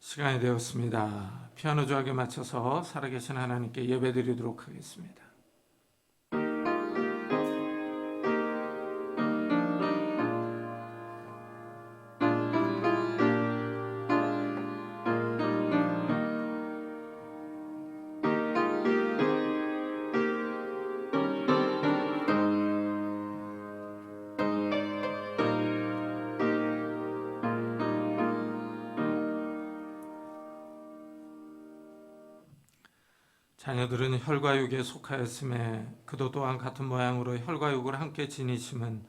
시간이 되었습니다. 피아노 조각에 맞춰서 살아계신 하나님께 예배드리도록 하겠습니다. 자녀들은 혈과육에 속하였음에 그도 또한 같은 모양으로 혈과육을 함께 지니심은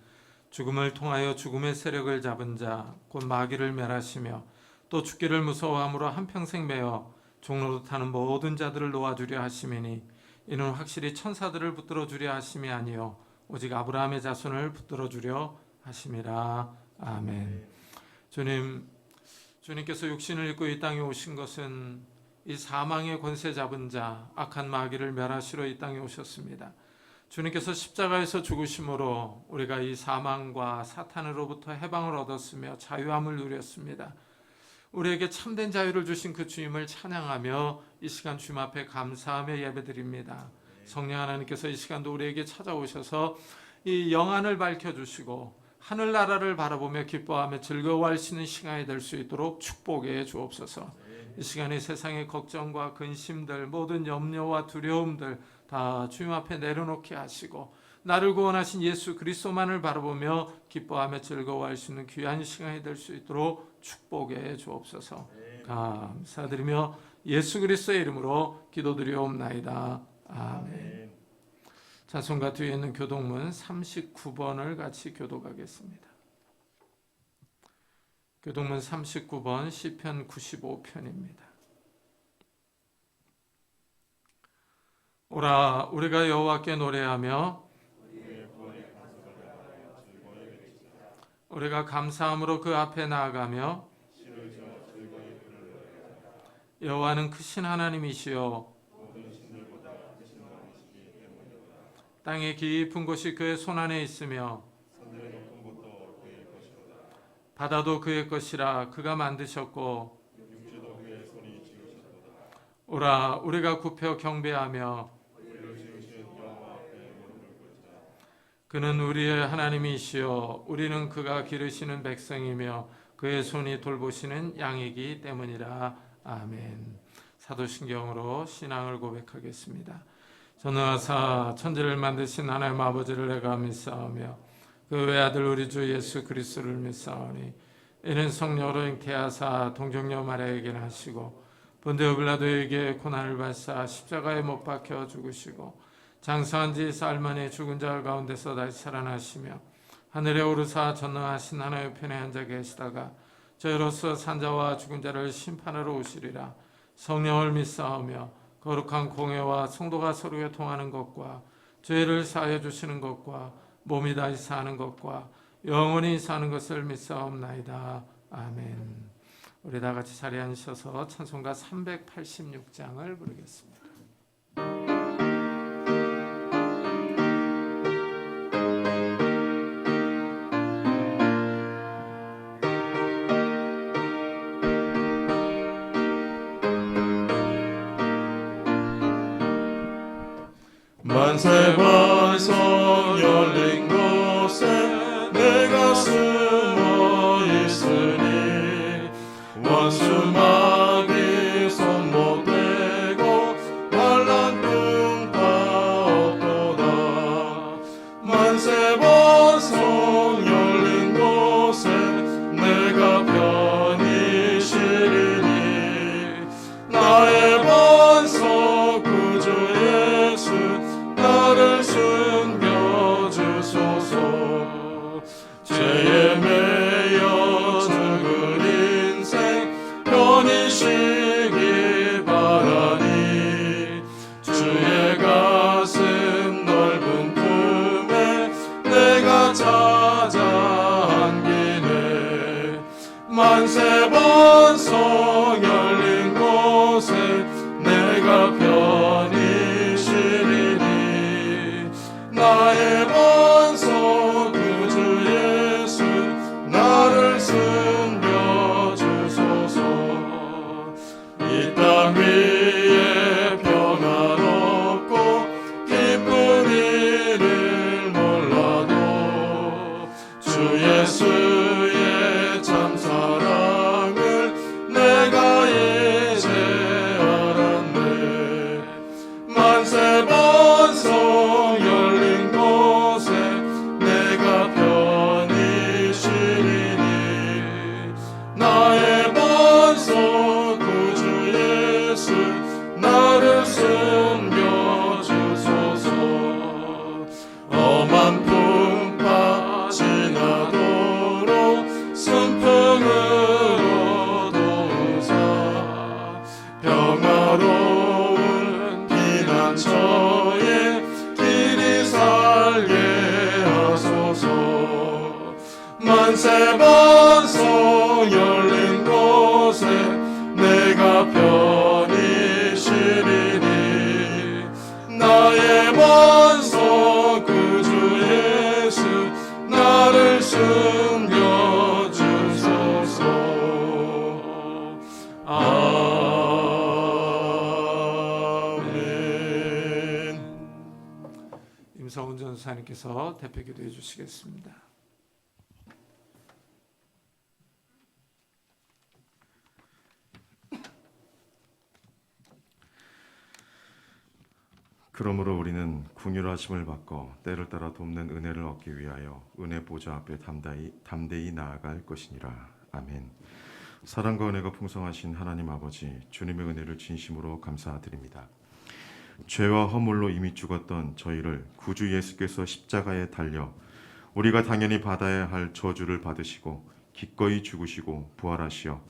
죽음을 통하여 죽음의 세력을 잡은 자 곧 마귀를 멸하시며 또 죽기를 무서워함으로 한평생 매어 종로로 타는 모든 자들을 놓아주려 하심이니 이는 확실히 천사들을 붙들어 주려 하심이 아니요 오직 아브라함의 자손을 붙들어 주려 하심이라. 아멘. 주님께서 육신을 입고 이 땅에 오신 것은 이 사망의 권세 잡은 자, 악한 마귀를 멸하시러 이 땅에 오셨습니다. 주님께서 십자가에서 죽으심으로 우리가 이 사망과 사탄으로부터 해방을 얻었으며 자유함을 누렸습니다. 우리에게 참된 자유를 주신 그 주님을 찬양하며 이 시간 주님 앞에 감사하며 예배드립니다. 성령 하나님께서 이 시간도 우리에게 찾아오셔서 이 영안을 밝혀주시고 하늘나라를 바라보며 기뻐하며 즐거워할 수 있는 시간이 될 수 있도록 축복해 주옵소서. 이 시간에 세상의 걱정과 근심들, 모든 염려와 두려움들 다 주님 앞에 내려놓게 하시고 나를 구원하신 예수 그리스도만을 바라보며 기뻐하며 즐거워할 수 있는 귀한 시간이 될 수 있도록 축복해 주옵소서. 감사드리며 예수 그리스도의 이름으로 기도드리옵나이다. 아멘. 찬송가 뒤에 있는 교동문 39번을 같이 교독하겠습니다. 교동문 39번 시편 95편입니다. 오라 우리가 여호와께 노래하며 우리가 감사함으로 그 앞에 나아가며 여호와는 크신 하나님이시요 땅의 깊은 곳이 그의 손안에 있으며 바다도 그의 것이라 그가 만드셨고 오라 우리가 굽혀 경배하며 그는 우리의 하나님이시여 우리는 그가 기르시는 백성이며 그의 손이 돌보시는 양이기 때문이라. 아멘. 사도신경으로 신앙을 고백하겠습니다. 전능하사 천지를 만드신 하나님 아버지를 내가 믿사오며 그 외아들 우리 주 예수 그리스도를 믿사오니 이는 성령으로 잉태하사 동정녀 마리아에게 나시고 본디오 빌라도에게 고난을 받사 십자가에 못 박혀 죽으시고 장사한 지 사흘 만에 죽은 자 가운데서 다시 살아나시며 하늘에 오르사 전능하신 하나님 편에 앉아 계시다가 저희로서 산자와 죽은 자를 심판하러 오시리라. 성령을 믿사오며 거룩한 공회와 성도가 서로 교통하는 것과 죄를 사하여 주시는 것과 몸이 다시 사는 것과 영원히 사는 것을 믿사옵나이다. 아멘. 우리 다 같이 자리에 앉으셔서 찬송가 386장을 부르겠습니다. 만세반성 열린 곳에 내가 숨어 있으니 원수 마귀 손 못 대고 환난 풍파 없도다. 만세반성 열린 곳에 내가 편히 쉬리니 나의 반석 구주 예수 나를 숨겨주소서. 죄에 매여 죽은 인생 편히 이종훈 전사님께서 대표 기도해 주시겠습니다. 그러므로 우리는 궁휼하심을 받고 때를 따라 돕는 은혜를 얻기 위하여 은혜 보좌 앞에 담대히 나아갈 것이니라. 아멘. 사랑과 은혜가 풍성하신 하나님 아버지, 주님의 은혜를 진심으로 감사드립니다. 죄와 허물로 이미 죽었던 저희를 구주 예수께서 십자가에 달려 우리가 당연히 받아야 할 저주를 받으시고 기꺼이 죽으시고 부활하시어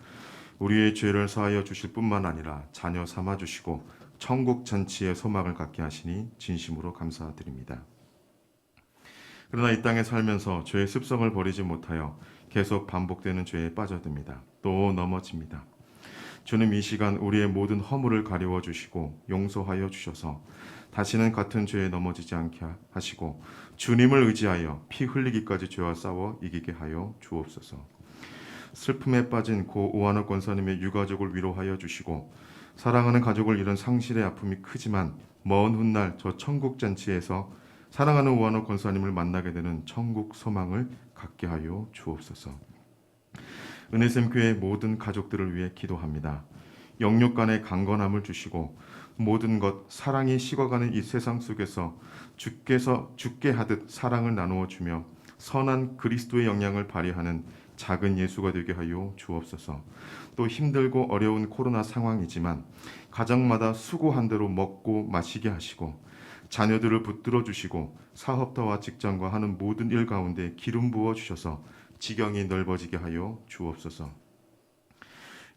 우리의 죄를 사하여 주실 뿐만 아니라 자녀 삼아 주시고 천국 잔치의 소망을 갖게 하시니 진심으로 감사드립니다. 그러나 이 땅에 살면서 죄의 습성을 버리지 못하여 계속 반복되는 죄에 빠져듭니다. 또 넘어집니다. 주님, 이 시간 우리의 모든 허물을 가리워 주시고 용서하여 주셔서 다시는 같은 죄에 넘어지지 않게 하시고 주님을 의지하여 피 흘리기까지 죄와 싸워 이기게 하여 주옵소서. 슬픔에 빠진 고 오한옥 권사님의 유가족을 위로하여 주시고 사랑하는 가족을 잃은 상실의 아픔이 크지만 먼 훗날 저 천국 잔치에서 사랑하는 오한옥 권사님을 만나게 되는 천국 소망을 갖게 하여 주옵소서. 은혜샘 교회 모든 가족들을 위해 기도합니다. 영육 간의 강건함을 주시고 모든 것 사랑이 식어가는 이 세상 속에서 주께서 죽게 하듯 사랑을 나누어 주며 선한 그리스도의 영향을 발휘하는 작은 예수가 되게 하여 주옵소서. 또 힘들고 어려운 코로나 상황이지만 가정마다 수고한 대로 먹고 마시게 하시고 자녀들을 붙들어 주시고 사업터와 직장과 하는 모든 일 가운데 기름 부어 주셔서 지경이 넓어지게 하여 주옵소서.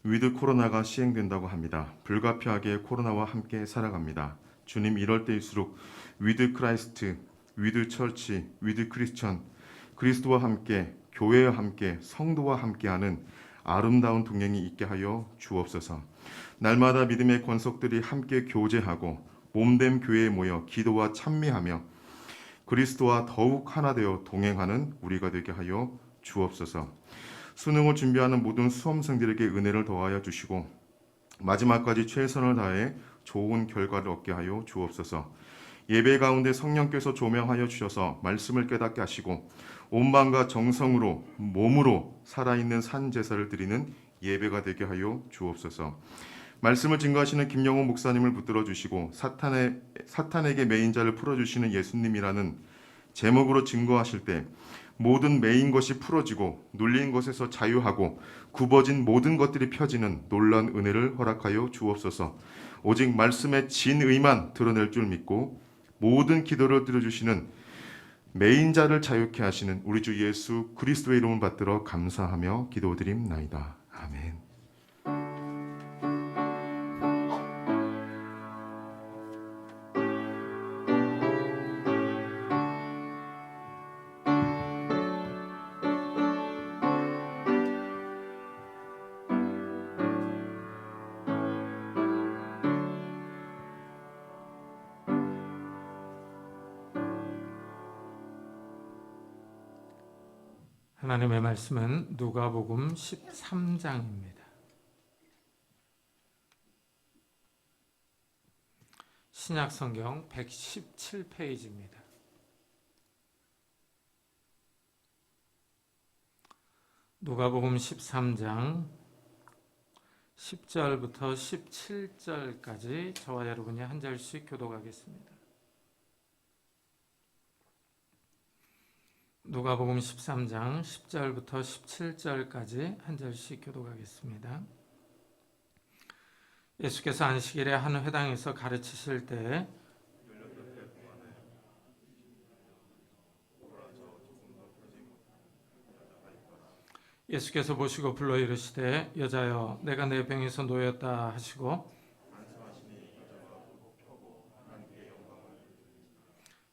위드 코로나가 시행된다고 합니다. 불가피하게 코로나와 함께 살아갑니다. 주님, 이럴 때일수록 위드 크라이스트, 위드 처치, 위드 크리스천, 그리스도와 함께, 교회와 함께, 성도와 함께하는 아름다운 동행이 있게 하여 주옵소서. 날마다 믿음의 권속들이 함께 교제하고 몸된 교회에 모여 기도와 찬미하며 그리스도와 더욱 하나 되어 동행하는 우리가 되게 하여 주옵소서. 수능을 준비하는 모든 수험생들에게 은혜를 더하여 주시고 마지막까지 최선을 다해 좋은 결과를 얻게 하여 주옵소서. 예배 가운데 성령께서 조명하여 주셔서 말씀을 깨닫게 하시고 온 마음과 정성으로 몸으로 살아있는 산 제사를 드리는 예배가 되게 하여 주옵소서. 말씀을 증거하시는 김영호 목사님을 붙들어 주시고 사탄에게 매인 자를 풀어주시는 예수님이라는 제목으로 증거하실 때 모든 매인 것이 풀어지고 눌린 것에서 자유하고 굽어진 모든 것들이 펴지는 놀라운 은혜를 허락하여 주옵소서. 오직 말씀의 진의만 드러낼 줄 믿고 모든 기도를 들어주시는 매인 자를 자유케 하시는 우리 주 예수 그리스도의 이름을 받들어 감사하며 기도드립나이다. 아멘. 하나님의 말씀은 누가복음 13장입니다. 신약 성경 117페이지입니다. 누가복음 13장 10절부터 17절까지 저와 여러분이 한 절씩 교독하겠습니다. 누가복음 13장 10절부터 17절까지 한 절씩 교독하겠습니다. 예수께서 안식일에 한 회당에서 가르치실 때 예수께서 보시고 불러 이르시되 여자여 내가 내 병에서 놓였다 하시고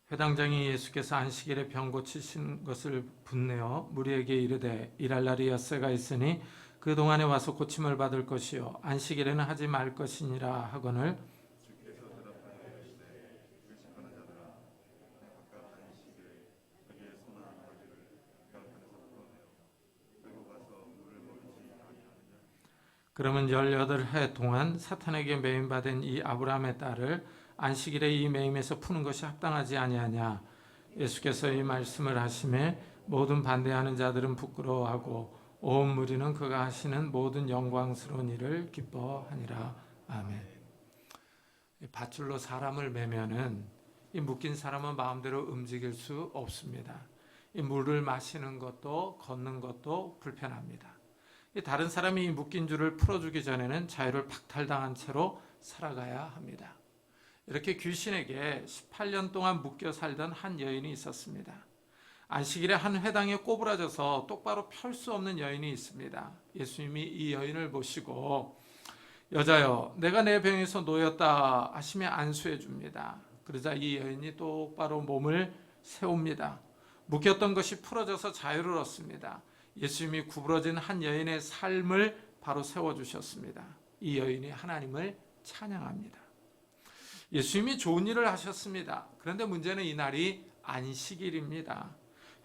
회당장이 예수께서 안식일에 병 고치신 것을 분내어 무리에게 이르되 일할 날이 엿새가 있으니 그 동안에 와서 고침을 받을 것이요 안식일에는 하지 말 것이니라 하거늘 그러면 18해 동안 사탄에게 매임받은 이 아브라함의 딸을 안식일에 이 매임에서 푸는 것이 합당하지 아니하냐. 예수께서 이 말씀을 하심에 모든 반대하는 자들은 부끄러워하고 온 무리는 그가 하시는 모든 영광스러운 일을 기뻐하니라. 아멘. 밧줄로 사람을 매면은 이 묶인 사람은 마음대로 움직일 수 없습니다. 이 물을 마시는 것도 걷는 것도 불편합니다. 다른 사람이 이 묶인 줄을 풀어주기 전에는 자유를 박탈당한 채로 살아가야 합니다. 이렇게 귀신에게 18년 동안 묶여 살던 한 여인이 있었습니다. 안식일에 한 회당에 꼬부라져서 똑바로 펼 수 없는 여인이 있습니다. 예수님이 이 여인을 모시고 여자여 내가 내 병에서 놓였다 하시며 안수해 줍니다. 그러자 이 여인이 똑바로 몸을 세웁니다. 묶였던 것이 풀어져서 자유를 얻습니다. 예수님이 구부러진 한 여인의 삶을 바로 세워주셨습니다. 이 여인이 하나님을 찬양합니다. 예수님이 좋은 일을 하셨습니다. 그런데 문제는 이날이 안식일입니다.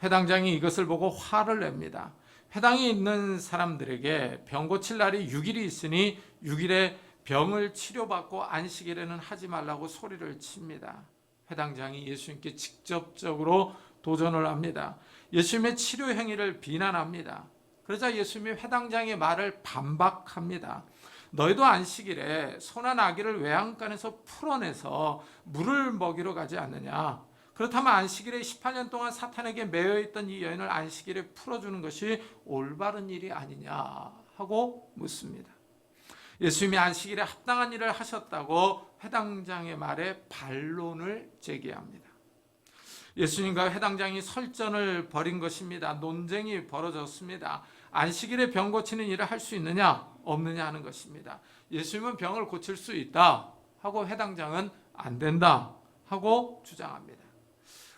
회당장이 이것을 보고 화를 냅니다. 회당에 있는 사람들에게 병 고칠 날이 6일이 있으니 6일에 병을 치료받고 안식일에는 하지 말라고 소리를 칩니다. 회당장이 예수님께 직접적으로 도전을 합니다. 예수님의 치료 행위를 비난합니다. 그러자 예수님이 회당장의 말을 반박합니다. 너희도 안식일에 소나 나귀를 외양간에서 풀어내서 물을 먹이러 가지 않느냐? 그렇다면 안식일에 18년 동안 사탄에게 매여있던 이 여인을 안식일에 풀어주는 것이 올바른 일이 아니냐 하고 묻습니다. 예수님이 안식일에 합당한 일을 하셨다고 회당장의 말에 반론을 제기합니다. 예수님과 회당장이 설전을 벌인 것입니다. 논쟁이 벌어졌습니다. 안식일에 병 고치는 일을 할 수 있느냐 없느냐 하는 것입니다. 예수님은 병을 고칠 수 있다 하고 회당장은 안 된다 하고 주장합니다.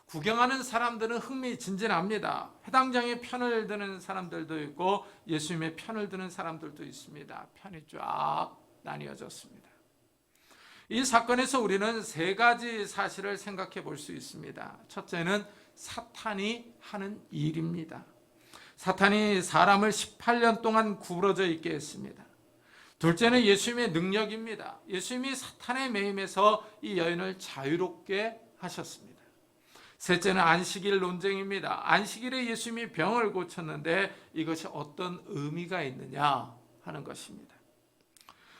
구경하는 사람들은 흥미진진합니다. 회당장의 편을 드는 사람들도 있고 예수님의 편을 드는 사람들도 있습니다. 편이 쫙 나뉘어졌습니다. 이 사건에서 우리는 세 가지 사실을 생각해 볼 수 있습니다. 첫째는 사탄이 하는 일입니다. 사탄이 사람을 18년 동안 구부러져 있게 했습니다. 둘째는 예수님의 능력입니다. 예수님이 사탄의 매임에서 이 여인을 자유롭게 하셨습니다. 셋째는 안식일 논쟁입니다. 안식일에 예수님이 병을 고쳤는데 이것이 어떤 의미가 있느냐 하는 것입니다.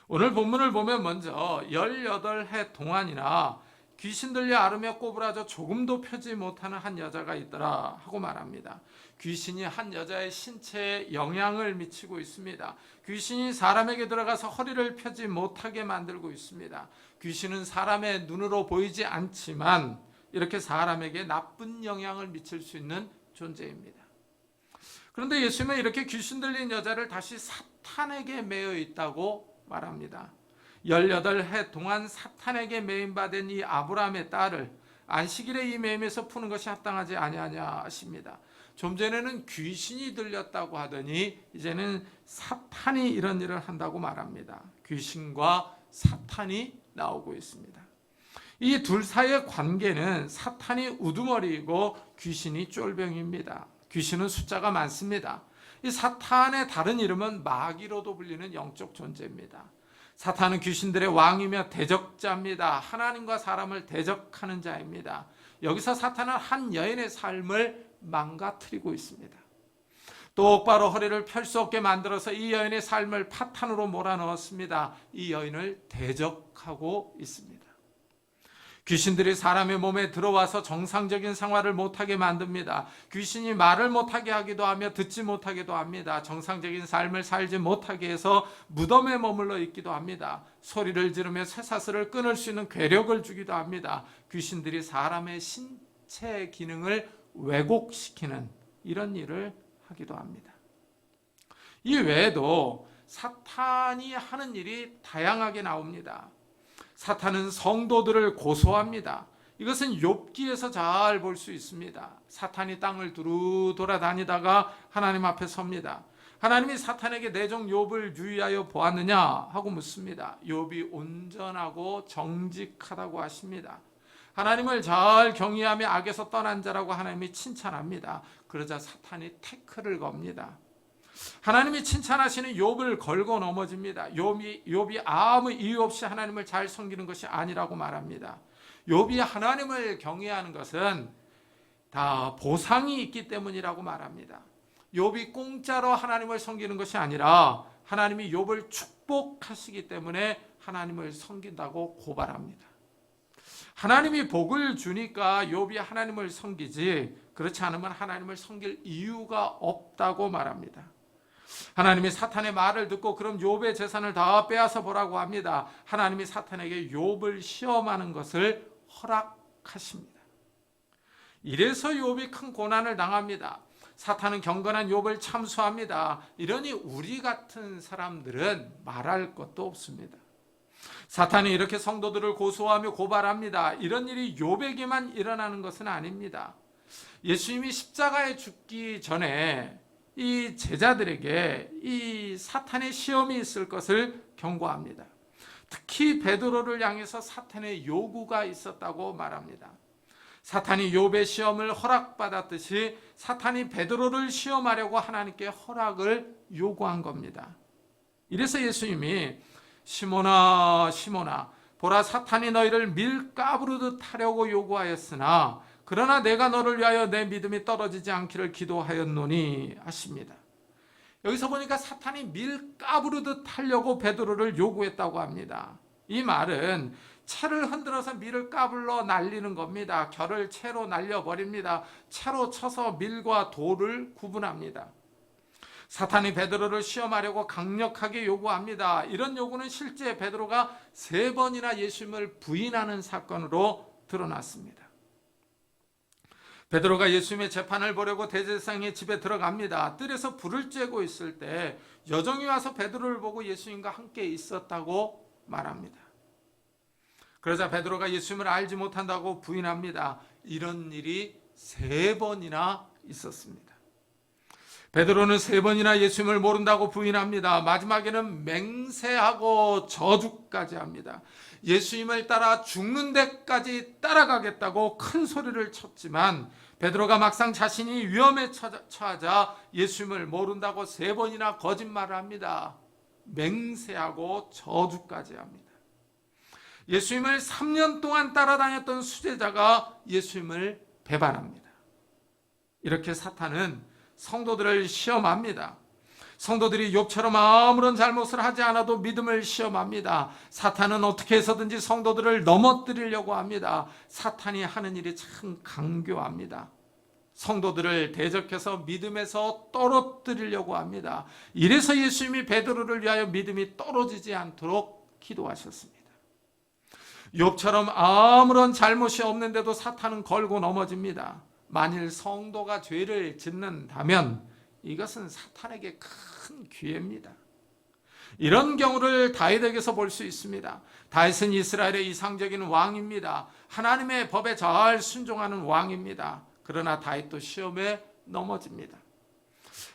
오늘 본문을 보면 먼저 18해 동안이나 귀신 들려 앓으며 꼬부라져 조금도 펴지 못하는 한 여자가 있더라 하고 말합니다. 귀신이 한 여자의 신체에 영향을 미치고 있습니다. 귀신이 사람에게 들어가서 허리를 펴지 못하게 만들고 있습니다. 귀신은 사람의 눈으로 보이지 않지만 이렇게 사람에게 나쁜 영향을 미칠 수 있는 존재입니다. 그런데 예수님은 이렇게 귀신 들린 여자를 다시 사탄에게 매여 있다고 말합니다. 18해 동안 사탄에게 매임받은 이 아브라함의 딸을 안식일에 이 매임에서 푸는 것이 합당하지 아니하냐 하십니다. 좀 전에는 귀신이 들렸다고 하더니 이제는 사탄이 이런 일을 한다고 말합니다. 귀신과 사탄이 나오고 있습니다. 이 둘 사이의 관계는 사탄이 우두머리이고 귀신이 쫄병입니다. 귀신은 숫자가 많습니다. 이 사탄의 다른 이름은 마귀로도 불리는 영적 존재입니다. 사탄은 귀신들의 왕이며 대적자입니다. 하나님과 사람을 대적하는 자입니다. 여기서 사탄은 한 여인의 삶을 망가뜨리고 있습니다. 똑바로 허리를 펼 수 없게 만들어서 이 여인의 삶을 파탄으로 몰아넣었습니다. 이 여인을 대적하고 있습니다. 귀신들이 사람의 몸에 들어와서 정상적인 생활을 못하게 만듭니다. 귀신이 말을 못하게 하기도 하며 듣지 못하기도 합니다. 정상적인 삶을 살지 못하게 해서 무덤에 머물러 있기도 합니다. 소리를 지르며 쇠사슬을 끊을 수 있는 괴력을 주기도 합니다. 귀신들이 사람의 신체 기능을 왜곡시키는 이런 일을 하기도 합니다. 이 외에도 사탄이 하는 일이 다양하게 나옵니다. 사탄은 성도들을 고소합니다. 이것은 욥기에서 잘 볼 수 있습니다. 사탄이 땅을 두루 돌아다니다가 하나님 앞에 섭니다. 하나님이 사탄에게 내 종 욥을 유의하여 보았느냐 하고 묻습니다. 욥이 온전하고 정직하다고 하십니다. 하나님을 잘 경외하며 악에서 떠난 자라고 하나님이 칭찬합니다. 그러자 사탄이 태클을 겁니다. 하나님이 칭찬하시는 욥을 걸고 넘어집니다. 욥이 아무 이유 없이 하나님을 잘 섬기는 것이 아니라고 말합니다. 욥이 하나님을 경외하는 것은 다 보상이 있기 때문이라고 말합니다. 욥이 공짜로 하나님을 섬기는 것이 아니라 하나님이 욥을 축복하시기 때문에 하나님을 섬긴다고 고발합니다. 하나님이 복을 주니까 욥이 하나님을 섬기지, 그렇지 않으면 하나님을 섬길 이유가 없다고 말합니다. 하나님이 사탄의 말을 듣고 그럼 욥의 재산을 다 빼앗아 보라고 합니다. 하나님이 사탄에게 욥을 시험하는 것을 허락하십니다. 이래서 욥이 큰 고난을 당합니다. 사탄은 경건한 욥을 참수합니다. 이러니 우리 같은 사람들은 말할 것도 없습니다. 사탄이 이렇게 성도들을 고소하며 고발합니다. 이런 일이 욥에게만 일어나는 것은 아닙니다. 예수님이 십자가에 죽기 전에 이 제자들에게 이 사탄의 시험이 있을 것을 경고합니다. 특히 베드로를 향해서 사탄의 요구가 있었다고 말합니다. 사탄이 욥의 시험을 허락받았듯이 사탄이 베드로를 시험하려고 하나님께 허락을 요구한 겁니다. 이래서 예수님이 시몬아 시몬아 보라 사탄이 너희를 밀가부르듯 하려고 요구하였으나 그러나 내가 너를 위하여 내 믿음이 떨어지지 않기를 기도하였노니 하십니다. 여기서 보니까 사탄이 밀가부르듯 하려고 베드로를 요구했다고 합니다. 이 말은 채를 흔들어서 밀을 까불러 날리는 겁니다. 결을 채로 날려버립니다. 채로 쳐서 밀과 돌을 구분합니다. 사탄이 베드로를 시험하려고 강력하게 요구합니다. 이런 요구는 실제 베드로가 3번이나 예수님을 부인하는 사건으로 드러났습니다. 베드로가 예수님의 재판을 보려고 대제사장의 집에 들어갑니다. 뜰에서 불을 쬐고 있을 때 여종이 와서 베드로를 보고 예수님과 함께 있었다고 말합니다. 그러자 베드로가 예수님을 알지 못한다고 부인합니다. 이런 일이 3번이나 있었습니다. 베드로는 3번이나 예수님을 모른다고 부인합니다. 마지막에는 맹세하고 저주까지 합니다. 예수님을 따라 죽는 데까지 따라가겠다고 큰 소리를 쳤지만 베드로가 막상 자신이 위험에 처하자 예수님을 모른다고 3번이나 거짓말을 합니다. 맹세하고 저주까지 합니다. 예수님을 3년 동안 따라다녔던 수제자가 예수님을 배반합니다. 이렇게 사탄은 성도들을 시험합니다. 성도들이 욥처럼 아무런 잘못을 하지 않아도 믿음을 시험합니다. 사탄은 어떻게 해서든지 성도들을 넘어뜨리려고 합니다. 사탄이 하는 일이 참 강교합니다. 성도들을 대적해서 믿음에서 떨어뜨리려고 합니다. 이래서 예수님이 베드로를 위하여 믿음이 떨어지지 않도록 기도하셨습니다. 욥처럼 아무런 잘못이 없는데도 사탄은 걸고 넘어집니다. 만일 성도가 죄를 짓는다면 이것은 사탄에게 큰 기회입니다. 이런 경우를 다윗에게서 볼 수 있습니다. 다윗은 이스라엘의 이상적인 왕입니다. 하나님의 법에 잘 순종하는 왕입니다. 그러나 다윗도 시험에 넘어집니다.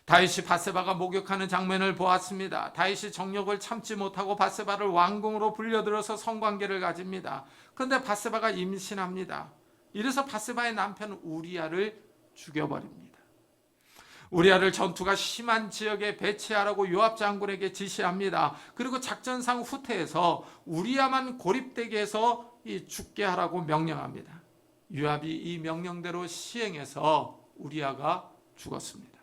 다윗이 밧세바가 목욕하는 장면을 보았습니다. 다윗이 정욕을 참지 못하고 밧세바를 왕궁으로 불려들어서 성관계를 가집니다. 그런데 밧세바가 임신합니다. 이래서 밧세바의 남편 우리아를 죽여버립니다. 우리아를 전투가 심한 지역에 배치하라고 요압 장군에게 지시합니다. 그리고 작전상 후퇴해서 우리아만 고립되게 해서 죽게 하라고 명령합니다. 요압이 이 명령대로 시행해서 우리아가 죽었습니다.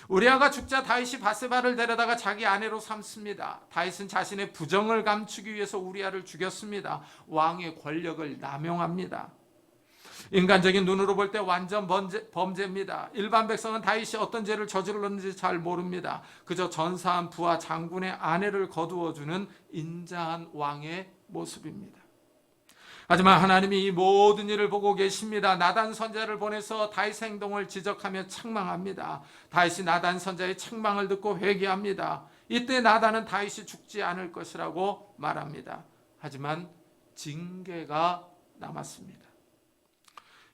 우리아가 죽자 다윗이 밧세바를 데려다가 자기 아내로 삼습니다. 다윗은 자신의 부정을 감추기 위해서 우리아를 죽였습니다. 왕의 권력을 남용합니다. 인간적인 눈으로 볼 때 완전 범죄입니다. 일반 백성은 다윗이 어떤 죄를 저질렀는지 잘 모릅니다. 그저 전사한 부하 장군의 아내를 거두어주는 인자한 왕의 모습입니다. 하지만 하나님이 이 모든 일을 보고 계십니다. 나단 선지자를 보내서 다윗의 행동을 지적하며 책망합니다. 다윗이 나단 선지자의 책망을 듣고 회개합니다. 이때 나단은 다윗이 죽지 않을 것이라고 말합니다. 하지만 징계가 남았습니다.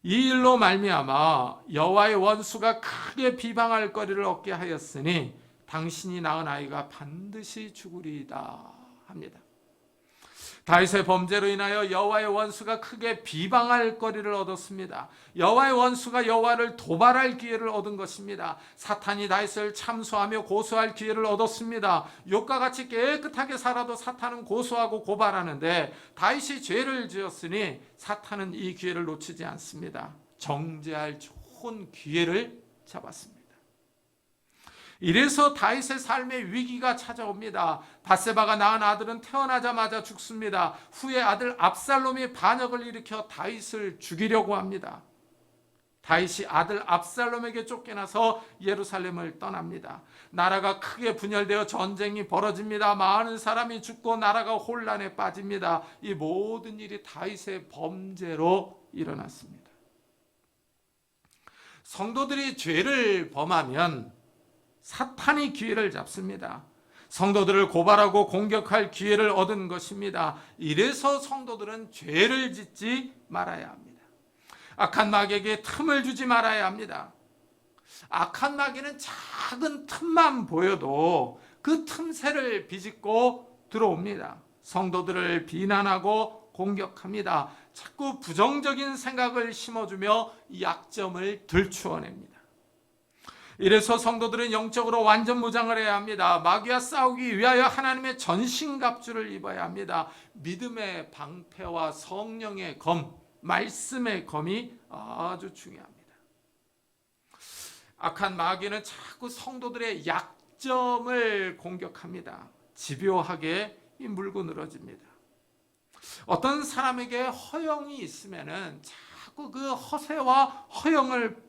이 일로 말미암아 여호와의 원수가 크게 비방할 거리를 얻게 하였으니 당신이 낳은 아이가 반드시 죽으리이다 합니다. 다윗의 범죄로 인하여 여호와의 원수가 크게 비방할 거리를 얻었습니다. 여호와의 원수가 여호와를 도발할 기회를 얻은 것입니다. 사탄이 다윗을 참소하며 고소할 기회를 얻었습니다. 욥과 같이 깨끗하게 살아도 사탄은 고소하고 고발하는데 다윗이 죄를 지었으니 사탄은 이 기회를 놓치지 않습니다. 정죄할 좋은 기회를 잡았습니다. 이래서 다윗의 삶의 위기가 찾아옵니다. 밧세바가 낳은 아들은 태어나자마자 죽습니다. 후에 아들 압살롬이 반역을 일으켜 다윗을 죽이려고 합니다. 다윗이 아들 압살롬에게 쫓겨나서 예루살렘을 떠납니다. 나라가 크게 분열되어 전쟁이 벌어집니다. 많은 사람이 죽고 나라가 혼란에 빠집니다. 이 모든 일이 다윗의 범죄로 일어났습니다. 성도들이 죄를 범하면 사탄이 기회를 잡습니다. 성도들을 고발하고 공격할 기회를 얻은 것입니다. 이래서 성도들은 죄를 짓지 말아야 합니다. 악한 마귀에게 틈을 주지 말아야 합니다. 악한 마귀는 작은 틈만 보여도 그 틈새를 비집고 들어옵니다. 성도들을 비난하고 공격합니다. 자꾸 부정적인 생각을 심어주며 약점을 들추어냅니다. 이래서 성도들은 영적으로 완전 무장을 해야 합니다. 마귀와 싸우기 위하여 하나님의 전신갑주를 입어야 합니다. 믿음의 방패와 성령의 검, 말씀의 검이 아주 중요합니다. 악한 마귀는 자꾸 성도들의 약점을 공격합니다. 집요하게 물고 늘어집니다. 어떤 사람에게 허영이 있으면은 자꾸 그 허세와 허영을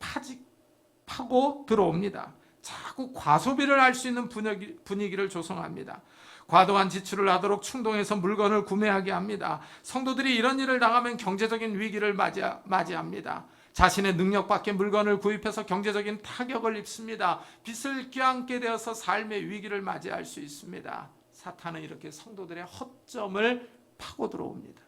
파고 들어옵니다. 자꾸 과소비를 할 수 있는 분위기를 조성합니다. 과도한 지출을 하도록 충동해서 물건을 구매하게 합니다. 성도들이 이런 일을 당하면 경제적인 위기를 맞이합니다. 자신의 능력 밖의 물건을 구입해서 경제적인 타격을 입습니다. 빚을 껴안게 되어서 삶의 위기를 맞이할 수 있습니다. 사탄은 이렇게 성도들의 허점을 파고 들어옵니다.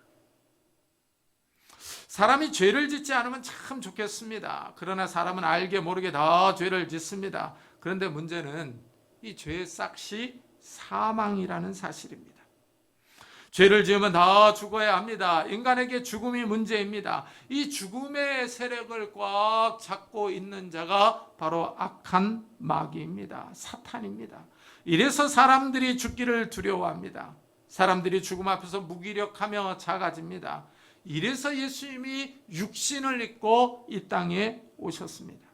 사람이 죄를 짓지 않으면 참 좋겠습니다. 그러나 사람은 알게 모르게 다 죄를 짓습니다. 그런데 문제는 이 죄의 싹이 사망이라는 사실입니다. 죄를 지으면 다 죽어야 합니다. 인간에게 죽음이 문제입니다. 이 죽음의 세력을 꽉 잡고 있는 자가 바로 악한 마귀입니다. 사탄입니다. 이래서 사람들이 죽기를 두려워합니다. 사람들이 죽음 앞에서 무기력하며 작아집니다. 이래서 예수님이 육신을 입고 이 땅에 오셨습니다.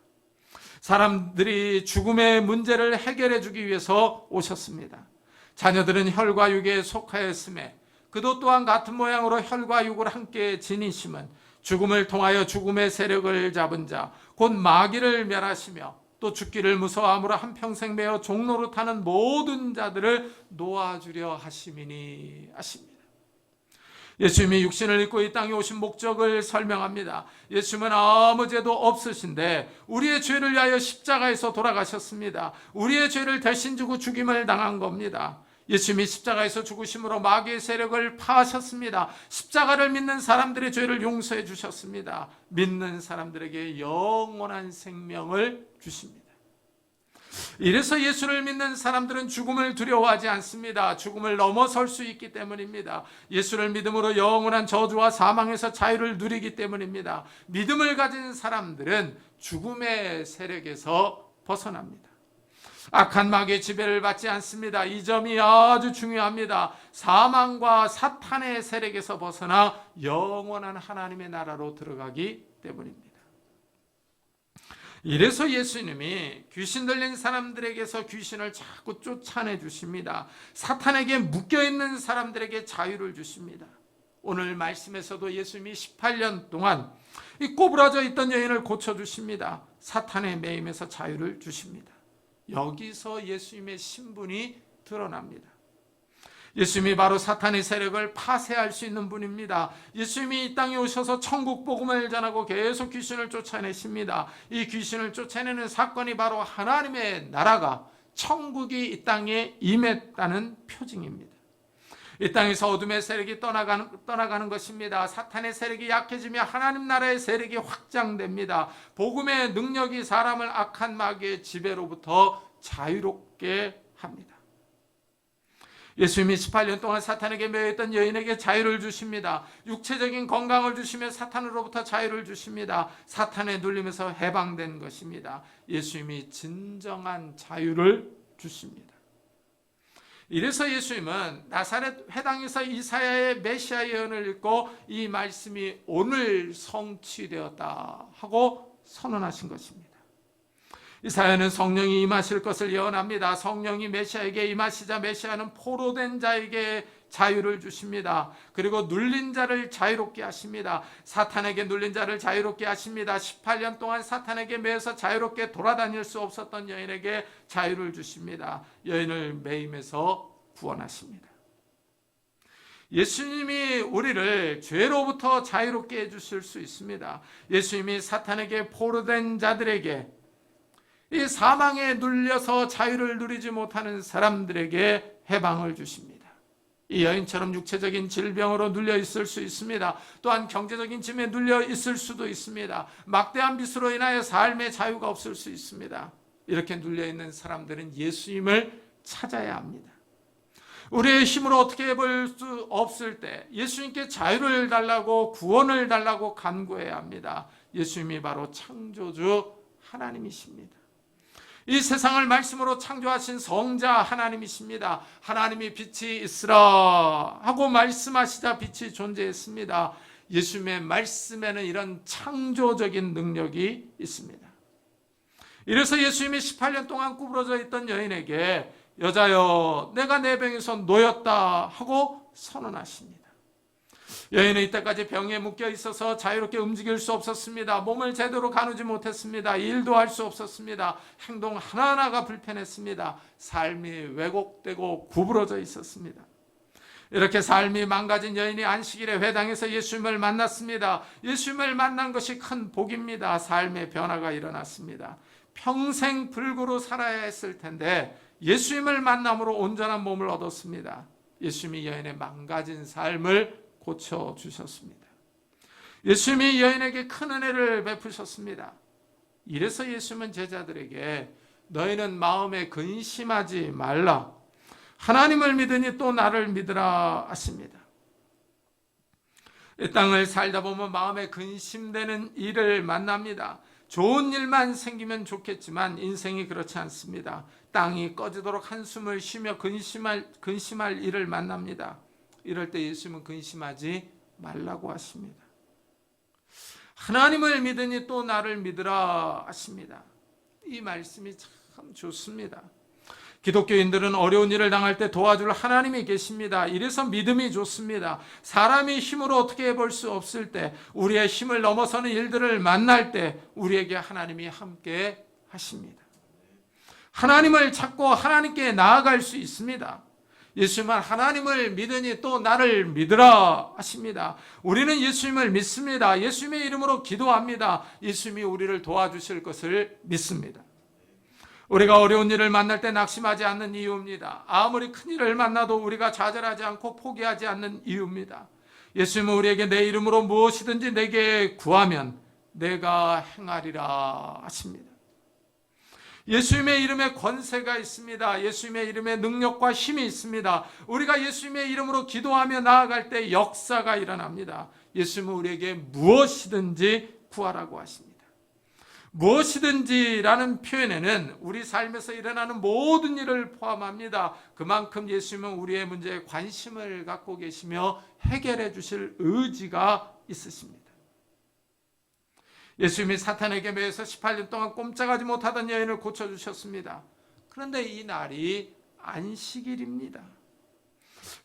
사람들이 죽음의 문제를 해결해 주기 위해서 오셨습니다. 자녀들은 혈과 육에 속하였음에 그도 또한 같은 모양으로 혈과 육을 함께 지니심은 죽음을 통하여 죽음의 세력을 잡은 자 곧 마귀를 멸하시며 또 죽기를 무서워함으로 한평생 매어 종로로 타는 모든 자들을 놓아주려 하심이니 하십니다. 예수님이 육신을 입고 이 땅에 오신 목적을 설명합니다. 예수님은 아무 죄도 없으신데 우리의 죄를 위하여 십자가에서 돌아가셨습니다. 우리의 죄를 대신 지고 죽임을 당한 겁니다. 예수님이 십자가에서 죽으심으로 마귀의 세력을 파하셨습니다. 십자가를 믿는 사람들의 죄를 용서해 주셨습니다. 믿는 사람들에게 영원한 생명을 주십니다. 이래서 예수를 믿는 사람들은 죽음을 두려워하지 않습니다. 죽음을 넘어설 수 있기 때문입니다. 예수를 믿음으로 영원한 저주와 사망에서 자유를 누리기 때문입니다. 믿음을 가진 사람들은 죽음의 세력에서 벗어납니다. 악한 마귀의 지배를 받지 않습니다. 이 점이 아주 중요합니다. 사망과 사탄의 세력에서 벗어나 영원한 하나님의 나라로 들어가기 때문입니다. 이래서 예수님이 귀신 들린 사람들에게서 귀신을 자꾸 쫓아내 주십니다. 사탄에게 묶여있는 사람들에게 자유를 주십니다. 오늘 말씀에서도 예수님이 18년 동안 이 꼬부라져 있던 여인을 고쳐주십니다. 사탄의 매임에서 자유를 주십니다. 여기서 예수님의 신분이 드러납니다. 예수님이 바로 사탄의 세력을 파쇄할 수 있는 분입니다. 예수님이 이 땅에 오셔서 천국 복음을 전하고 계속 귀신을 쫓아내십니다. 이 귀신을 쫓아내는 사건이 바로 하나님의 나라가 천국이 이 땅에 임했다는 표징입니다. 이 땅에서 어둠의 세력이 떠나가는 것입니다. 사탄의 세력이 약해지며 하나님 나라의 세력이 확장됩니다. 복음의 능력이 사람을 악한 마귀의 지배로부터 자유롭게 합니다. 예수님이 18년 동안 사탄에게 매여있던 여인에게 자유를 주십니다. 육체적인 건강을 주시며 사탄으로부터 자유를 주십니다. 사탄의 눌림에서 해방된 것입니다. 예수님이 진정한 자유를 주십니다. 이래서 예수님은 나사렛 회당에서 이사야의 메시아 예언을 읽고 이 말씀이 오늘 성취되었다 하고 선언하신 것입니다. 이사야는 성령이 임하실 것을 예언합니다. 성령이 메시아에게 임하시자 메시아는 포로된 자에게 자유를 주십니다. 그리고 눌린 자를 자유롭게 하십니다. 사탄에게 눌린 자를 자유롭게 하십니다. 18년 동안 사탄에게 매여서 자유롭게 돌아다닐 수 없었던 여인에게 자유를 주십니다. 여인을 매임에서 구원하십니다. 예수님이 우리를 죄로부터 자유롭게 해주실 수 있습니다. 예수님이 사탄에게 포로된 자들에게, 이 사망에 눌려서 자유를 누리지 못하는 사람들에게 해방을 주십니다. 이 여인처럼 육체적인 질병으로 눌려 있을 수 있습니다. 또한 경제적인 짐에 눌려 있을 수도 있습니다. 막대한 빚으로 인하여 삶의 자유가 없을 수 있습니다. 이렇게 눌려 있는 사람들은 예수님을 찾아야 합니다. 우리의 힘으로 어떻게 해볼 수 없을 때 예수님께 자유를 달라고, 구원을 달라고 간구해야 합니다. 예수님이 바로 창조주 하나님이십니다. 이 세상을 말씀으로 창조하신 성자 하나님이십니다. 하나님이 빛이 있으라 하고 말씀하시자 빛이 존재했습니다. 예수님의 말씀에는 이런 창조적인 능력이 있습니다. 이래서 예수님이 18년 동안 구부러져 있던 여인에게 여자여 내가 내 병에서 놓였다 하고 선언하십니다. 여인은 이때까지 병에 묶여 있어서 자유롭게 움직일 수 없었습니다. 몸을 제대로 가누지 못했습니다. 일도 할 수 없었습니다. 행동 하나하나가 불편했습니다. 삶이 왜곡되고 구부러져 있었습니다. 이렇게 삶이 망가진 여인이 안식일에 회당에서 예수님을 만났습니다. 예수님을 만난 것이 큰 복입니다. 삶의 변화가 일어났습니다. 평생 불구로 살아야 했을 텐데 예수님을 만남으로 온전한 몸을 얻었습니다. 예수님이 여인의 망가진 삶을 고쳐주셨습니다. 예수님이 여인에게 큰 은혜를 베푸셨습니다. 이래서 예수님은 제자들에게 너희는 마음에 근심하지 말라. 하나님을 믿으니 또 나를 믿으라 하십니다. 이 땅을 살다 보면 마음에 근심되는 일을 만납니다. 좋은 일만 생기면 좋겠지만 인생이 그렇지 않습니다. 땅이 꺼지도록 한숨을 쉬며 근심할 일을 만납니다. 이럴 때 예수님은 근심하지 말라고 하십니다. 하나님을 믿으니 또 나를 믿으라 하십니다. 이 말씀이 참 좋습니다. 기독교인들은 어려운 일을 당할 때 도와줄 하나님이 계십니다. 이래서 믿음이 좋습니다. 사람이 힘으로 어떻게 해볼 수 없을 때, 우리의 힘을 넘어서는 일들을 만날 때 우리에게 하나님이 함께 하십니다. 하나님을 찾고 하나님께 나아갈 수 있습니다. 예수님은 하나님을 믿으니 또 나를 믿으라 하십니다. 우리는 예수님을 믿습니다. 예수님의 이름으로 기도합니다. 예수님이 우리를 도와주실 것을 믿습니다. 우리가 어려운 일을 만날 때 낙심하지 않는 이유입니다. 아무리 큰 일을 만나도 우리가 좌절하지 않고 포기하지 않는 이유입니다. 예수님은 우리에게 내 이름으로 무엇이든지 내게 구하면 내가 행하리라 하십니다. 예수님의 이름에 권세가 있습니다. 예수님의 이름에 능력과 힘이 있습니다. 우리가 예수님의 이름으로 기도하며 나아갈 때 역사가 일어납니다. 예수님은 우리에게 무엇이든지 구하라고 하십니다. 무엇이든지라는 표현에는 우리 삶에서 일어나는 모든 일을 포함합니다. 그만큼 예수님은 우리의 문제에 관심을 갖고 계시며 해결해 주실 의지가 있으십니다. 예수님이 사탄에게 매여서 18년 동안 꼼짝하지 못하던 여인을 고쳐주셨습니다. 그런데 이 날이 안식일입니다.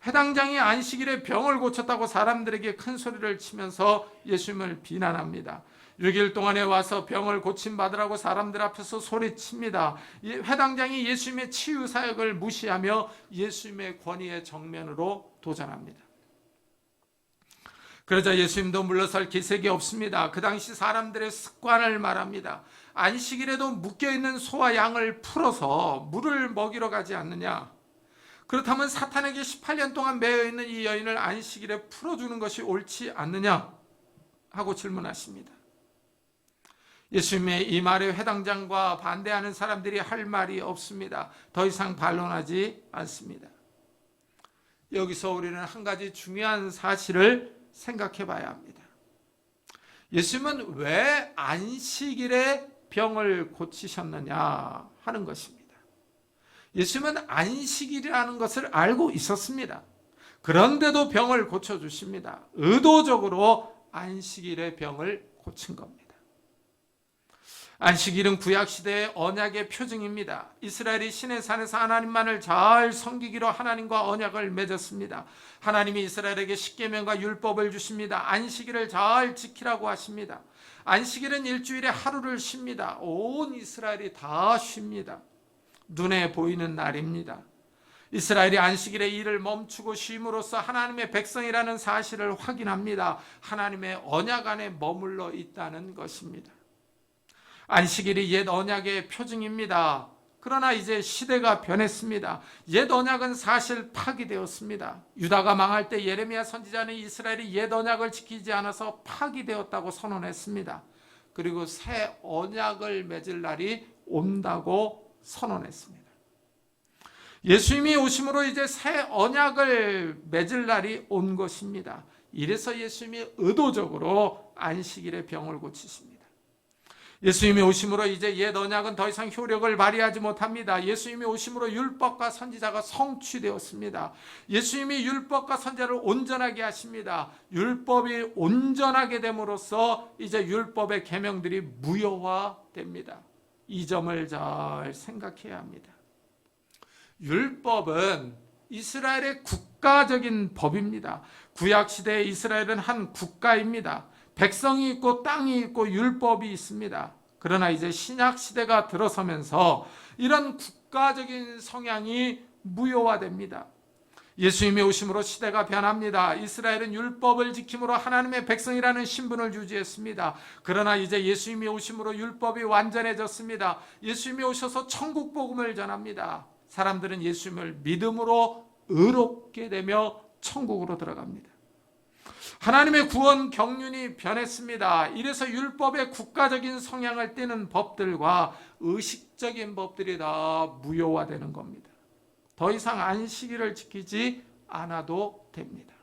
회당장이 안식일에 병을 고쳤다고 사람들에게 큰 소리를 치면서 예수님을 비난합니다. 6일 동안에 와서 병을 고침받으라고 사람들 앞에서 소리칩니다. 회당장이 예수님의 치유 사역을 무시하며 예수님의 권위의 정면으로 도전합니다. 그러자 예수님도 물러설 기색이 없습니다. 그 당시 사람들의 습관을 말합니다. 안식일에도 묶여있는 소와 양을 풀어서 물을 먹이러 가지 않느냐? 그렇다면 사탄에게 18년 동안 매여있는 이 여인을 안식일에 풀어주는 것이 옳지 않느냐? 하고 질문하십니다. 예수님의 이 말에 회당장과 반대하는 사람들이 할 말이 없습니다. 더 이상 반론하지 않습니다. 여기서 우리는 한 가지 중요한 사실을 생각해 봐야 합니다. 예수님은 왜 안식일에 병을 고치셨느냐 하는 것입니다. 예수님은 안식일이라는 것을 알고 있었습니다. 그런데도 병을 고쳐주십니다. 의도적으로 안식일의 병을 고친 겁니다. 안식일은 구약시대의 언약의 표징입니다. 이스라엘이 시내산에서 하나님만을 잘 섬기기로 하나님과 언약을 맺었습니다. 하나님이 이스라엘에게 십계명과 율법을 주십니다. 안식일을 잘 지키라고 하십니다. 안식일은 일주일에 하루를 쉽니다. 온 이스라엘이 다 쉽니다. 눈에 보이는 날입니다. 이스라엘이 안식일에 일을 멈추고 쉼으로써 하나님의 백성이라는 사실을 확인합니다. 하나님의 언약 안에 머물러 있다는 것입니다. 안식일이 옛 언약의 표징입니다. 그러나 이제 시대가 변했습니다. 옛 언약은 사실 파기되었습니다. 유다가 망할 때 예레미야 선지자는 이스라엘이 옛 언약을 지키지 않아서 파기되었다고 선언했습니다. 그리고 새 언약을 맺을 날이 온다고 선언했습니다. 예수님이 오심으로 이제 새 언약을 맺을 날이 온 것입니다. 이래서 예수님이 의도적으로 안식일의 병을 고치십니다. 예수님이 오심으로 이제 옛 언약은 더 이상 효력을 발휘하지 못합니다. 예수님이 오심으로 율법과 선지자가 성취되었습니다. 예수님이 율법과 선지자를 온전하게 하십니다. 율법이 온전하게 됨으로써 이제 율법의 계명들이 무효화됩니다. 이 점을 잘 생각해야 합니다. 율법은 이스라엘의 국가적인 법입니다. 구약시대에 이스라엘은 한 국가입니다. 백성이 있고 땅이 있고 율법이 있습니다. 그러나 이제 신약시대가 들어서면서 이런 국가적인 성향이 무효화됩니다. 예수님이 오심으로 시대가 변합니다. 이스라엘은 율법을 지킴으로 하나님의 백성이라는 신분을 유지했습니다. 그러나 이제 예수님이 오심으로 율법이 완전해졌습니다. 예수님이 오셔서 천국 복음을 전합니다. 사람들은 예수님을 믿음으로 의롭게 되며 천국으로 들어갑니다. 하나님의 구원 경륜이 변했습니다. 이래서 율법의 국가적인 성향을 띠는 법들과 의식적인 법들이 다 무효화되는 겁니다. 더 이상 안식일을 지키지 않아도 됩니다.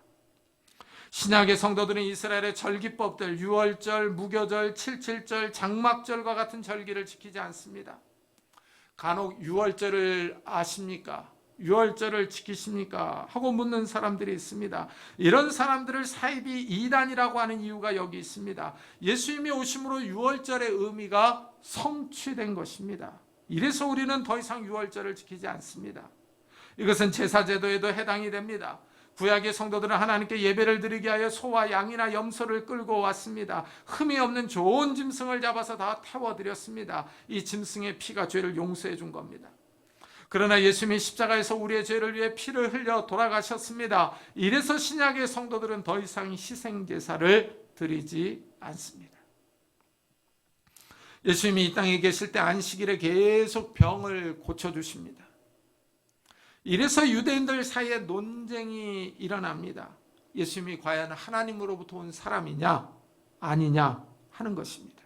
신약의 성도들은 이스라엘의 절기법들, 유월절, 무교절, 칠칠절, 장막절과 같은 절기를 지키지 않습니다. 간혹 유월절을 아십니까? 유월절을 지키십니까? 하고 묻는 사람들이 있습니다. 이런 사람들을 사이비 이단이라고 하는 이유가 여기 있습니다. 예수님이 오심으로 유월절의 의미가 성취된 것입니다. 이래서 우리는 더 이상 유월절을 지키지 않습니다. 이것은 제사제도에도 해당이 됩니다. 구약의 성도들은 하나님께 예배를 드리게 하여 소와 양이나 염소를 끌고 왔습니다. 흠이 없는 좋은 짐승을 잡아서 다 태워드렸습니다. 이 짐승의 피가 죄를 용서해 준 겁니다. 그러나 예수님이 십자가에서 우리의 죄를 위해 피를 흘려 돌아가셨습니다. 이래서 신약의 성도들은 더 이상 희생제사를 드리지 않습니다. 예수님이 이 땅에 계실 때 안식일에 계속 병을 고쳐주십니다. 이래서 유대인들 사이에 논쟁이 일어납니다. 예수님이 과연 하나님으로부터 온 사람이냐 아니냐 하는 것입니다.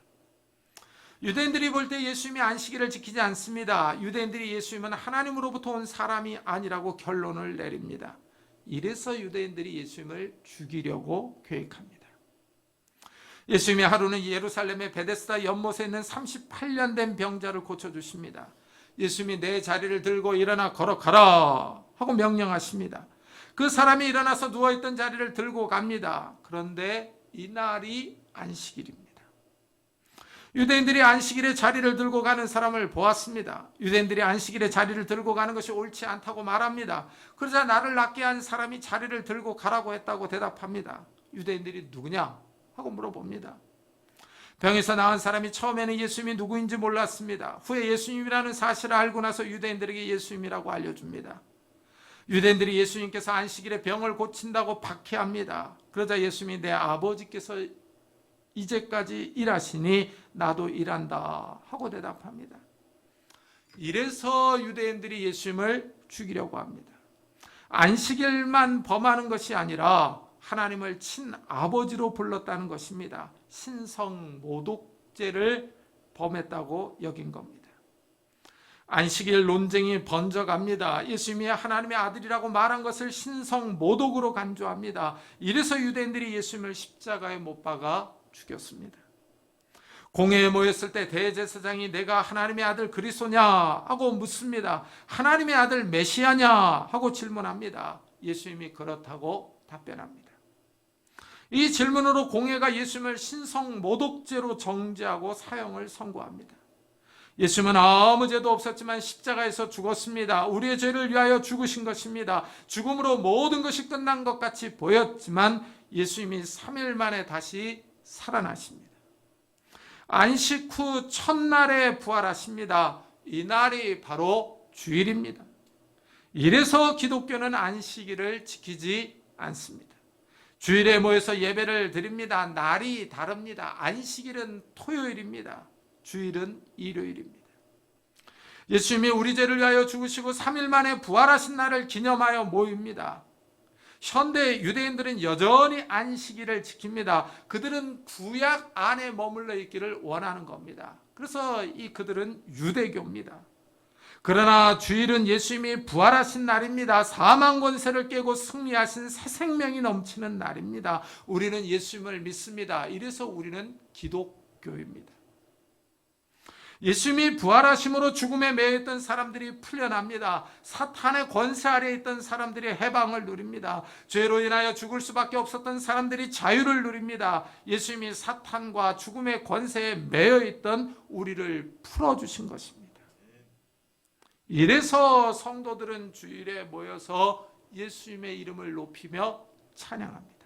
유대인들이 볼 때 예수님이 안식일을 지키지 않습니다. 유대인들이 예수님은 하나님으로부터 온 사람이 아니라고 결론을 내립니다. 이래서 유대인들이 예수님을 죽이려고 계획합니다. 예수님이 하루는 예루살렘의 베데스다 연못에 있는 38년 된 병자를 고쳐주십니다. 예수님이 내 자리를 들고 일어나 걸어가라 하고 명령하십니다. 그 사람이 일어나서 누워있던 자리를 들고 갑니다. 그런데 이날이 안식일입니다. 유대인들이 안식일에 자리를 들고 가는 사람을 보았습니다. 유대인들이 안식일에 자리를 들고 가는 것이 옳지 않다고 말합니다. 그러자 나를 낫게 한 사람이 자리를 들고 가라고 했다고 대답합니다. 유대인들이 누구냐 하고 물어봅니다. 병에서 나은 사람이 처음에는 예수님이 누구인지 몰랐습니다. 후에 예수님이라는 사실을 알고 나서 유대인들에게 예수님이라고 알려줍니다. 유대인들이 예수님께서 안식일에 병을 고친다고 박해합니다. 그러자 예수님이 내 아버지께서 이제까지 일하시니 나도 일한다 하고 대답합니다. 이래서 유대인들이 예수님을 죽이려고 합니다. 안식일만 범하는 것이 아니라 하나님을 친아버지로 불렀다는 것입니다. 신성모독죄를 범했다고 여긴 겁니다. 안식일 논쟁이 번져갑니다. 예수님이 하나님의 아들이라고 말한 것을 신성모독으로 간주합니다. 이래서 유대인들이 예수님을 십자가에 못 박아 죽였습니다. 공회에 모였을 때 대제사장이 내가 하나님의 아들 그리스도냐 하고 묻습니다. 하나님의 아들 메시아냐 하고 질문합니다. 예수님이 그렇다고 답변합니다. 이 질문으로 공회가 예수님을 신성 모독죄로 정죄하고 사형을 선고합니다. 예수님은 아무 죄도 없었지만 십자가에서 죽었습니다. 우리의 죄를 위하여 죽으신 것입니다. 죽음으로 모든 것이 끝난 것 같이 보였지만 예수님이 3일 만에 다시 살아나십니다. 안식 후 첫날에 부활하십니다. 이 날이 바로 주일입니다. 이래서 기독교는 안식일을 지키지 않습니다. 주일에 모여서 예배를 드립니다. 날이 다릅니다. 안식일은 토요일입니다. 주일은 일요일입니다. 예수님이 우리 죄를 위하여 죽으시고 3일 만에 부활하신 날을 기념하여 모입니다. 현대 유대인들은 여전히 안식일을 지킵니다. 그들은 구약 안에 머물러 있기를 원하는 겁니다. 그래서 그들은 유대교입니다. 그러나 주일은 예수님이 부활하신 날입니다. 사망 권세를 깨고 승리하신 새 생명이 넘치는 날입니다. 우리는 예수님을 믿습니다. 이래서 우리는 기독교입니다. 예수님이 부활하심으로 죽음에 매여있던 사람들이 풀려납니다. 사탄의 권세 아래에 있던 사람들이 해방을 누립니다. 죄로 인하여 죽을 수밖에 없었던 사람들이 자유를 누립니다. 예수님이 사탄과 죽음의 권세에 매여있던 우리를 풀어주신 것입니다. 이래서 성도들은 주일에 모여서 예수님의 이름을 높이며 찬양합니다.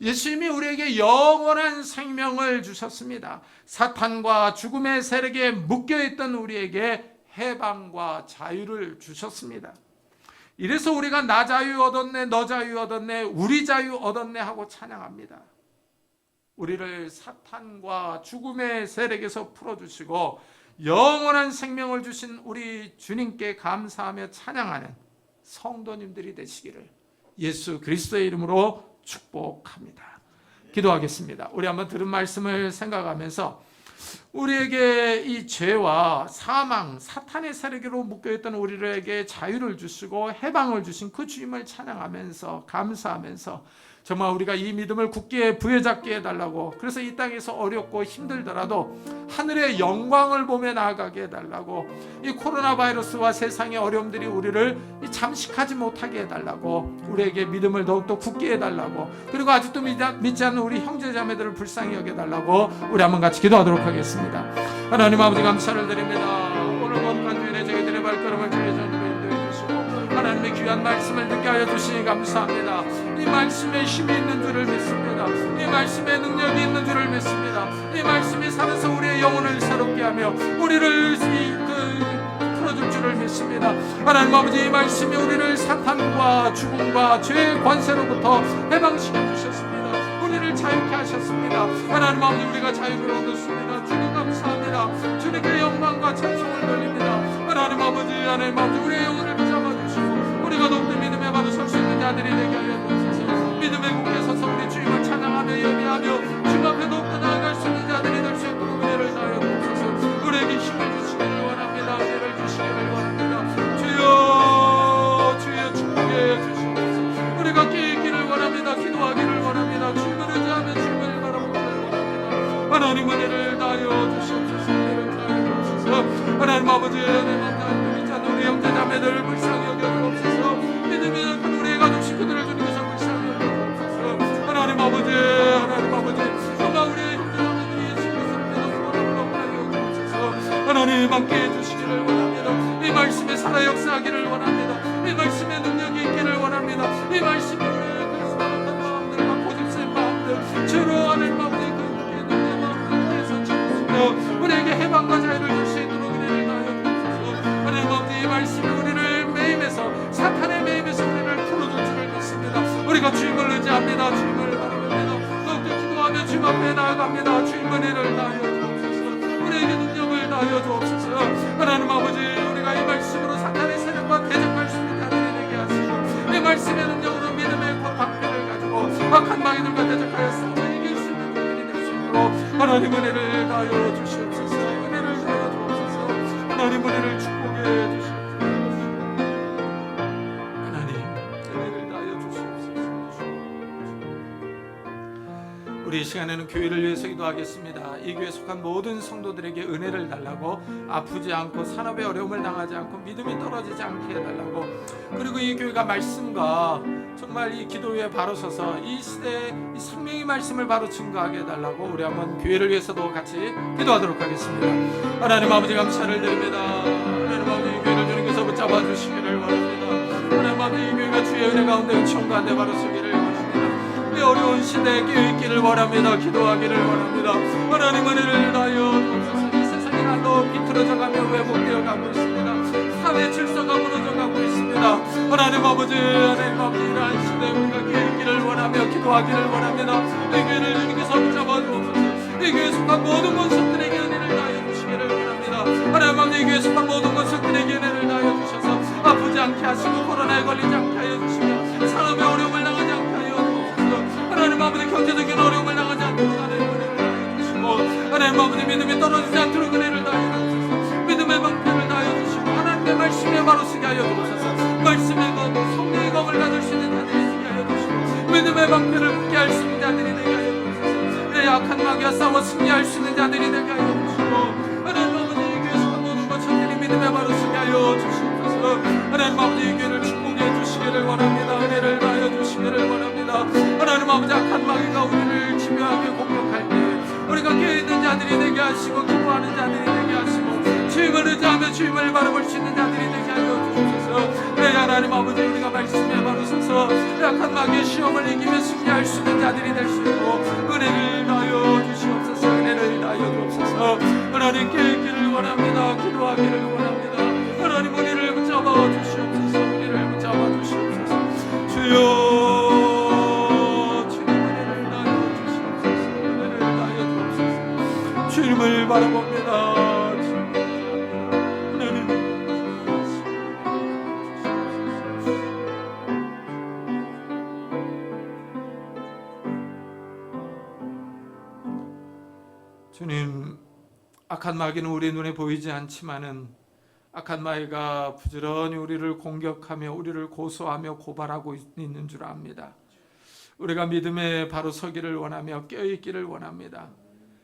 예수님이 우리에게 영원한 생명을 주셨습니다. 사탄과 죽음의 세력에 묶여있던 우리에게 해방과 자유를 주셨습니다. 이래서 우리가 나 자유 얻었네, 너 자유 얻었네, 우리 자유 얻었네 하고 찬양합니다. 우리를 사탄과 죽음의 세력에서 풀어주시고 영원한 생명을 주신 우리 주님께 감사하며 찬양하는 성도님들이 되시기를 예수 그리스도의 이름으로 축복합니다. 기도하겠습니다. 우리 한번 들은 말씀을 생각하면서 우리에게 이 죄와 사망, 사탄의 세력으로 묶여있던 우리에게 자유를 주시고 해방을 주신 그 주님을 찬양하면서 감사하면서 정말 우리가 이 믿음을 굳게 부여잡게 해달라고, 그래서 이 땅에서 어렵고 힘들더라도 하늘의 영광을 보며 나아가게 해달라고, 이 코로나 바이러스와 세상의 어려움들이 우리를 잠식하지 못하게 해달라고, 우리에게 믿음을 더욱더 굳게 해달라고, 그리고 아직도 믿지 않는 우리 형제자매들을 불쌍히 여겨달라고 우리 한번 같이 기도하도록 하겠습니다. 하나님 아버지 감사를 드립니다. 오늘 거룩한 주일에 저희들의 발걸음을 주의 전으로 인도해 주시고 하나님의 귀한 말씀을 듣게 하여 주시니 감사합니다. 이 말씀에 힘이 있는 줄을 믿습니다. 이 말씀에 능력이 있는 줄을 믿습니다. 이 말씀이 살아서 우리의 영혼을 새롭게 하며 우리를 풀어줄 줄을 믿습니다. 하나님 아버지, 이 말씀이 우리를 사탄과 죽음과 죄의 권세로부터 해방시켜 주셨습니다. 우리를 자유케 하셨습니다. 하나님 아버지, 우리가 자유를 얻었습니다. 주님 감사합니다. 주님께 영광과 찬송을 돌립니다. 하나님 아버지, 우리의 영혼을 붙잡아 주시고 우리가 높은 믿음의 바로 설 수 있는 자들이 되게 하여 주옵소서. 믿음의 굳게 서서 우리 주님을 찬양하며 예배하며 주님 앞에 높고 나아갈 수 있는 자들이 될 수 있도록 은혜를 다하여 주옵소서. 우리에게 힘을 주시기를 원합니다. 은혜를 주시기를 원합니다. 주여 축복해 주시옵소서. 우리가 깨있기를 원합니다. 기도하기를 원합니다. 주님을 의지하며 주님을 바라보기를 원합니다. 하나님 은혜를 다하여 주시옵소서. 은혜를 다하여 주옵소서. 하나님 아버지, 믿지 않는 우리 형제자매들을 불쌍히 여겨주옵소서. 믿음이 약한 우리의 가족 식구들을 주님께서 불쌍히 여겨주옵소서. 하나님 아버지, 정말 우리의 형제자매들이 예수님께서 구원을 얻게 여겨주옵소서. 하나님 함께해 주시기를 원합니다. 이 말씀에 살아 역사하기를 원합니다. 이 말씀에 능력이 있기를 원합니다. 이 말씀이 우리의 그리스도의 마음들과 고집센 마음들, 죄로 하는 마음들, 그 마음들에서 지키시며 우리에게 해방과 자유를 줄 수 있도록 은혜를 다하여 주옵소서. 하나님 아버지, 이 말씀이 우리를 매임해서 사탄의 매임에서 우리를 풀어줄 줄을 믿습니다. 우리가 주님을 의지합니다. 주님을 바라봅니다. 더욱더 기도하며 주님 앞에 나아갑니다. 주님 은혜를 다하여 주옵소서. 우리에게 능력을 다하여 주옵소서. 하나님 아버지, 우리가 이 말씀으로 사탄의 세력과 대적할 수 있는 자들이 되게 하시고 이 말씀의 능력으로 믿음의 방패를 가지고 악한 마귀들과 대적하여 싸워 이길 수 있는 자들이 될 수 있도록 하나님 은혜를 다하여 주시옵소서. 은혜를 다하여 주옵소서. 하나님 은혜를 축복해 주시옵소서. 우리 이 시간에는 교회를 위해서 기도하겠습니다. 이 교회에 속한 모든 성도들에게 은혜를 달라고, 아프지 않고 산업의 어려움을 당하지 않고 믿음이 떨어지지 않게 해달라고, 그리고 이 교회가 말씀과 정말 이 기도 위에 바로 서서 이 시대에 이 생명의 말씀을 바로 증거하게 해달라고 우리 한번 교회를 위해서도 같이 기도하도록 하겠습니다. 하나님 아버지 감사를 드립니다. 하나님 아버지 이 교회를 주님께서 붙잡아 주시기를 원합니다. 하나님 아버지 이 교회가 주의 은혜 가운데 은총 가운데 바로 서기를 원합니다. 이 어려운 시대에 깨어있기를 원합니다. 기도하기를 원합니다. 하나님 은혜를 다하여 주옵소서. 이 세상이 날로 비틀어져가며 왜곡되어 가고 있습니다. 사회 질서가 무너져 가고 있습니다. 하나님 아버지 이러한 시대에 우리가 깨어있기를 원하며 기도하기를 원합니다. 이 교회를 주님께서 붙잡아 주옵소서. 이 교회에 속한 모든 권속들에게 은혜를 다하여 주시기를 원합니다. 하나님 아버지 이 교회에 속한 모든 권속들에게 은혜를 다하여 주셔서 아프지 않게 하시고 코로나에 걸리지 않게 하여 주시며 산업의 어려움을 당하지 않게 하여 주옵소서. 하나님 아버지 경제적인 어려움을 당하지 않도록 하나님 은혜를 다하여 주시고, 하나님 아버지 믿음이 떨어지지 않도록 은혜를 다하여 주셔서 믿음의 방패를 다하여 주시고, 하나님의 말씀에 바로 서게 하여 주옵소서. 말씀의 검, 성령의 검을 가질 수 있는 자들이 서게 하여 주시고, 믿음의 방패를 붙게 할 수 있는 자들이 되게 하여 주옵소서. 내 약한 마귀와 싸워 승리할 수 있는 자들이 되게 하여 주시고, 하나님 아버지 이 교회에서 모든 것들이 믿음에 바로 서게 하여 주시옵소서. 하나님 아버지 이 교회를 축복해 주시기를 원합니다. 은혜를 다하여 주시기를 원합니다. 하나님 아버지 악한 마귀가 우리를 집요하게 공격할 때 우리가 깨어있는 자들이 되게 하시고, 기도하는 자들이 되게 하시고, 주님을 의지하며 주님을 바라볼 수 있는 자들이 되게 하여 주옵소서. 네, 하나님 아버지 우리가 말씀에 바로 서서 약한 마귀의 시험을 이기며 승리할 수 있는 자들이 될 수 있고, 은혜를 다하여 주시옵소서. 은혜를 다하여 주옵소서. 하나님 깨어있기를 원합니다. 기도하기를 원합니다. 하나님 우리를 붙잡아 주시옵소서. 우리를 붙잡아 주시옵소서. 주여 주님을 바라봅니다. 주님, 악한 마귀는 우리 눈에 보이지 않지만은 악한 마귀가 부지런히 우리를 공격하며 우리를 고소하며 고발하고 있는 줄 압니다. 우리가 믿음에 바로 서기를 원하며 깨어있기를 원합니다.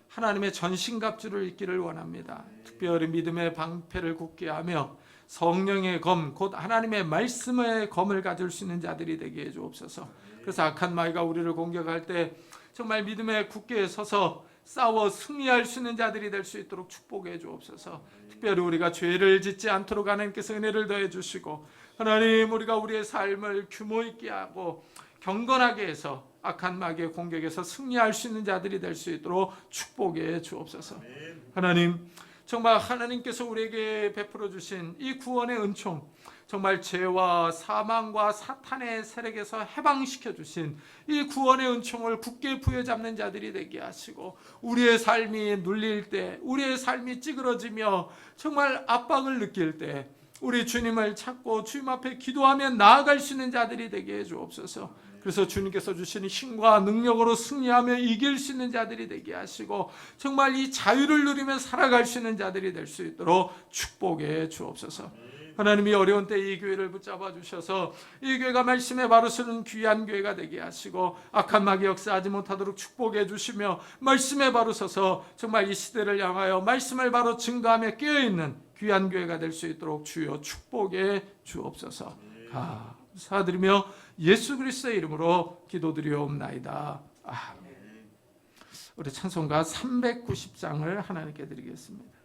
하나님의 전신갑주를 입기를 원합니다. 특별히 믿음의 방패를 굳게 하며 성령의 검, 곧 하나님의 말씀의 검을 가질 수 있는 자들이 되게 해주옵소서. 그래서 악한 마귀가 우리를 공격할 때 정말 믿음에 굳게 서서 싸워 승리할 수 있는 자들이 될 수 있도록 축복해 주옵소서. 특별히 우리가 죄를 짓지 않도록 하나님께서 은혜를 더해 주시고, 하나님 우리가 우리의 삶을 규모 있게 하고 경건하게 해서 악한 마귀의 공격에서 승리할 수 있는 자들이 될 수 있도록 축복해 주옵소서. 하나님, 정말 하나님께서 우리에게 베풀어 주신 이 구원의 은총, 정말 죄와 사망과 사탄의 세력에서 해방시켜 주신 이 구원의 은총을 굳게 부여잡는 자들이 되게 하시고, 우리의 삶이 눌릴 때, 우리의 삶이 찌그러지며 정말 압박을 느낄 때 우리 주님을 찾고 주님 앞에 기도하며 나아갈 수 있는 자들이 되게 해 주옵소서. 그래서 주님께서 주시는 힘과 능력으로 승리하며 이길 수 있는 자들이 되게 하시고, 정말 이 자유를 누리며 살아갈 수 있는 자들이 될 수 있도록 축복해 주옵소서. 하나님이 어려운 때 이 교회를 붙잡아 주셔서 이 교회가 말씀에 바로 서는 귀한 교회가 되게 하시고, 악한 마귀 역사하지 못하도록 축복해 주시며, 말씀에 바로 서서 정말 이 시대를 향하여 말씀을 바로 증거하며 깨어있는 귀한 교회가 될 수 있도록 주여 축복해 주옵소서. 감사드리며 예수 그리스도의 이름으로 기도드리옵나이다. 아멘. 우리 찬송가 390장을 하나님께 드리겠습니다.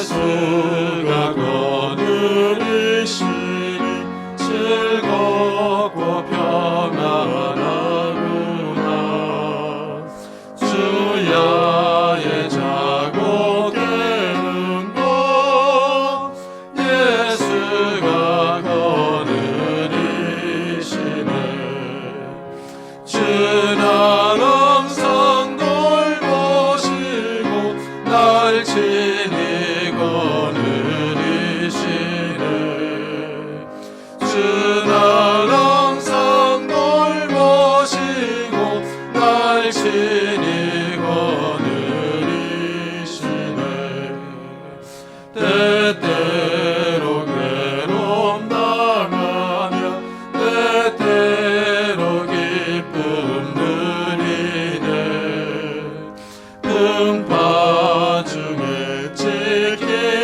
예수가 거느리시니 즐겁고 평안하구나. 주야의 자고의 은고 예수가 거느리시네. 주는 음성 돌보시고 날 친히 거느리시네.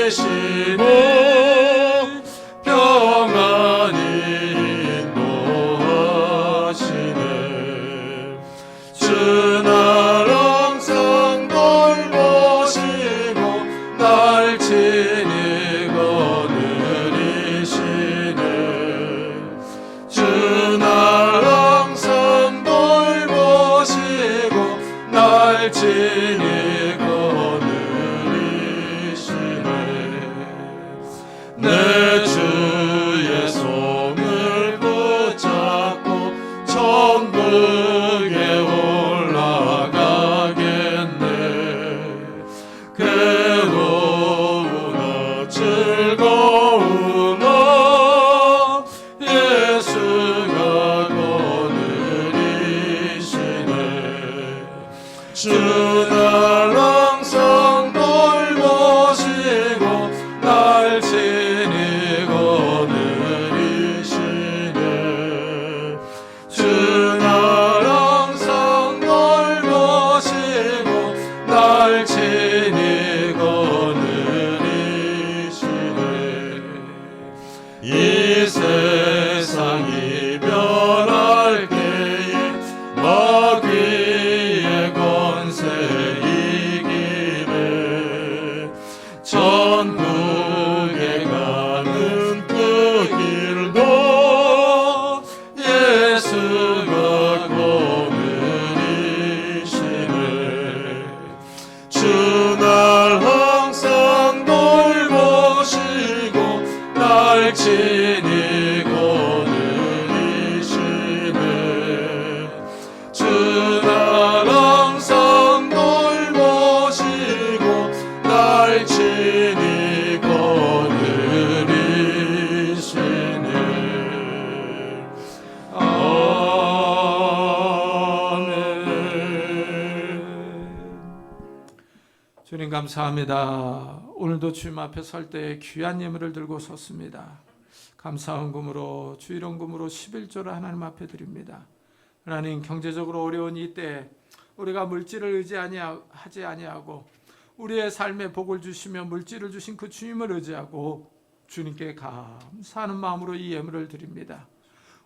지키시고 평안히 인도하시네. 주날 항상 돌보시고 날 친히 거느리시네. 주날 항상 돌보시고 날 친히 거느리시네. 내 주의 손을 붙잡고 천국에 올라가겠네. 괴로우나 즐거우나 예수가 거느리시네. 주날 항상 돌보시고 날 친히 거느리시네. 주날 항상 돌보시고 날 친히 거느리시네. 이 세상이 변할 때에 마귀의 권세 이기네. 천국에 가는 그 길도 예수가 거느리시네. 주날 항상 돌보시고 날 친히 거느리시네. 주날 항상 돌보시고 날 친히 거느리시네. 아멘. 주님 감사합니다. 오늘도 주님 앞에 설 때 귀한 예물을 들고 섰습니다. 감사 헌금으로 주일헌금으로 11조를 하나님 앞에 드립니다. 하나님, 경제적으로 어려운 이때 우리가 물질을 의지하지 아니하고 우리의 삶에 복을 주시며 물질을 주신 그 주님을 의지하고 주님께 감사하는 마음으로 이 예물을 드립니다.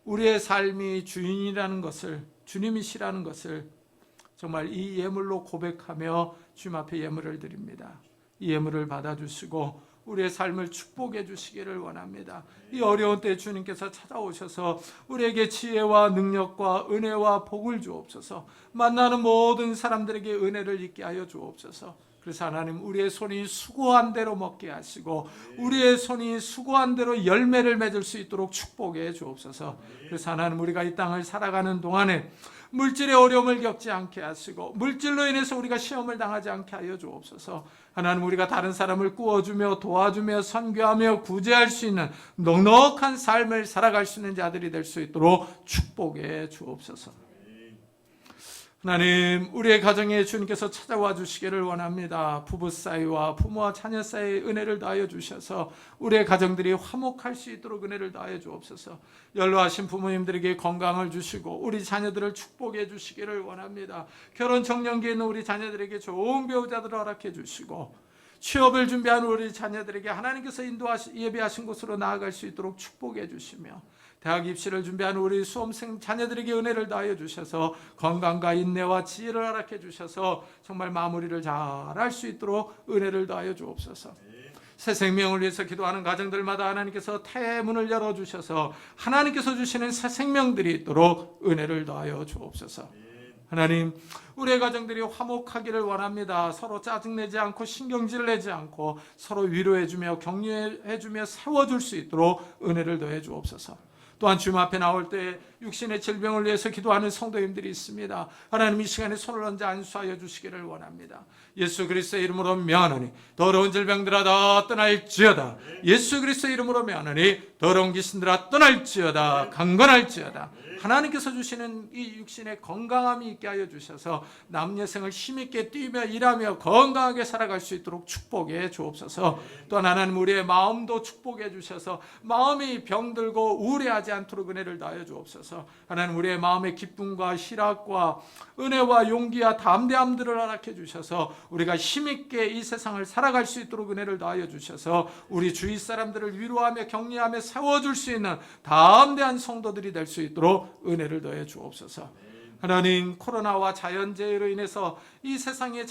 우리의 삶이 주인이라는 것을, 주님이시라는 것을 정말 이 예물로 고백하며 주님 앞에 예물을 드립니다. 이 예물을 받아주시고 우리의 삶을 축복해 주시기를 원합니다. 이 어려운 때 주님께서 찾아오셔서 우리에게 지혜와 능력과 은혜와 복을 주옵소서. 만나는 모든 사람들에게 은혜를 있게 하여 주옵소서. 그래서 하나님, 우리의 손이 수고한 대로 먹게 하시고 우리의 손이 수고한 대로 열매를 맺을 수 있도록 축복해 주옵소서. 그래서 하나님, 우리가 이 땅을 살아가는 동안에 물질의 어려움을 겪지 않게 하시고 물질로 인해서 우리가 시험을 당하지 않게 하여 주옵소서. 하나님, 우리가 다른 사람을 꾸어주며 도와주며 선교하며 구제할 수 있는 넉넉한 삶을 살아갈 수 있는 자들이 될 수 있도록 축복해 주옵소서. 하나님, 우리의 가정에 주님께서 찾아와 주시기를 원합니다. 부부 사이와 부모와 자녀 사이의 은혜를 다하여 주셔서 우리의 가정들이 화목할 수 있도록 은혜를 다하여 주옵소서. 연로하신 부모님들에게 건강을 주시고 우리 자녀들을 축복해 주시기를 원합니다. 결혼 정년기에 있는 우리 자녀들에게 좋은 배우자들을 허락해 주시고 취업을 준비하는 우리 자녀들에게 하나님께서 예비하신 곳으로 나아갈 수 있도록 축복해 주시며 대학 입시를 준비하는 우리 수험생 자녀들에게 은혜를 다하여 주셔서 건강과 인내와 지혜를 허락해 주셔서 정말 마무리를 잘할 수 있도록 은혜를 다하여 주옵소서. 새 생명을 위해서 기도하는 가정들마다 하나님께서 태문을 열어주셔서 하나님께서 주시는 새 생명들이 있도록 은혜를 더하여 주옵소서. 하나님, 우리의 가정들이 화목하기를 원합니다. 서로 짜증내지 않고 신경질 내지 않고 서로 위로해주며 격려해주며 세워줄 수 있도록 은혜를 더해 주옵소서. 또한 주님 앞에 나올 때 육신의 질병을 위해서 기도하는 성도님들이 있습니다. 하나님, 이 시간에 손을 얹어 안수하여 주시기를 원합니다. 예수 그리스도의 이름으로 명하노니 더러운 질병들아 다 떠날지어다. 예수 그리스도의 이름으로 명하노니 더러운 귀신들아 떠날지어다. 강건할지어다. 하나님께서 주시는 이 육신의 건강함이 있게 하여 주셔서 남녀생을 힘있게 뛰며 일하며 건강하게 살아갈 수 있도록 축복해 주옵소서. 또한 하나님, 우리의 마음도 축복해 주셔서 마음이 병들고 우울해하지 않도록 은혜를 다하여 주옵소서. 주옵소서. 하나님 우리의 마음의 기쁨과 희락과 은혜와 용기와 담대함들을 허락해 주셔서 우리가 힘있게 이 세상을 살아갈 수 있도록 은혜를 더하여 주셔서 우리 주위 사람들을 위로하며 격려하며 세워줄 수 있는 담대한 성도들이 될 수 있도록 은혜를 더해 주옵소서. 하나님 코로나와 자연재해로 인해서 이 세상의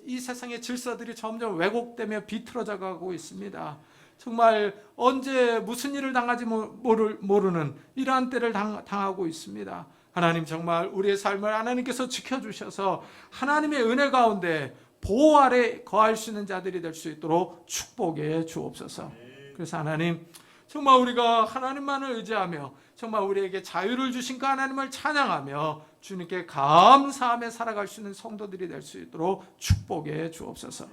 이 세상의 질서들이 점점 왜곡되며 비틀어져 가고 있습니다. 정말 언제 무슨 일을 당하지 모르는 이러한 때를 당하고 있습니다. 하나님 정말 우리의 삶을 하나님께서 지켜주셔서 하나님의 은혜 가운데 보호 아래 거할 수 있는 자들이 될 수 있도록 축복해 주옵소서. 그래서 하나님 정말 우리가 하나님만을 의지하며 정말 우리에게 자유를 주신 그 하나님을 찬양하며 주님께 감사하며 살아갈 수 있는 성도들이 될 수 있도록 축복해 주옵소서.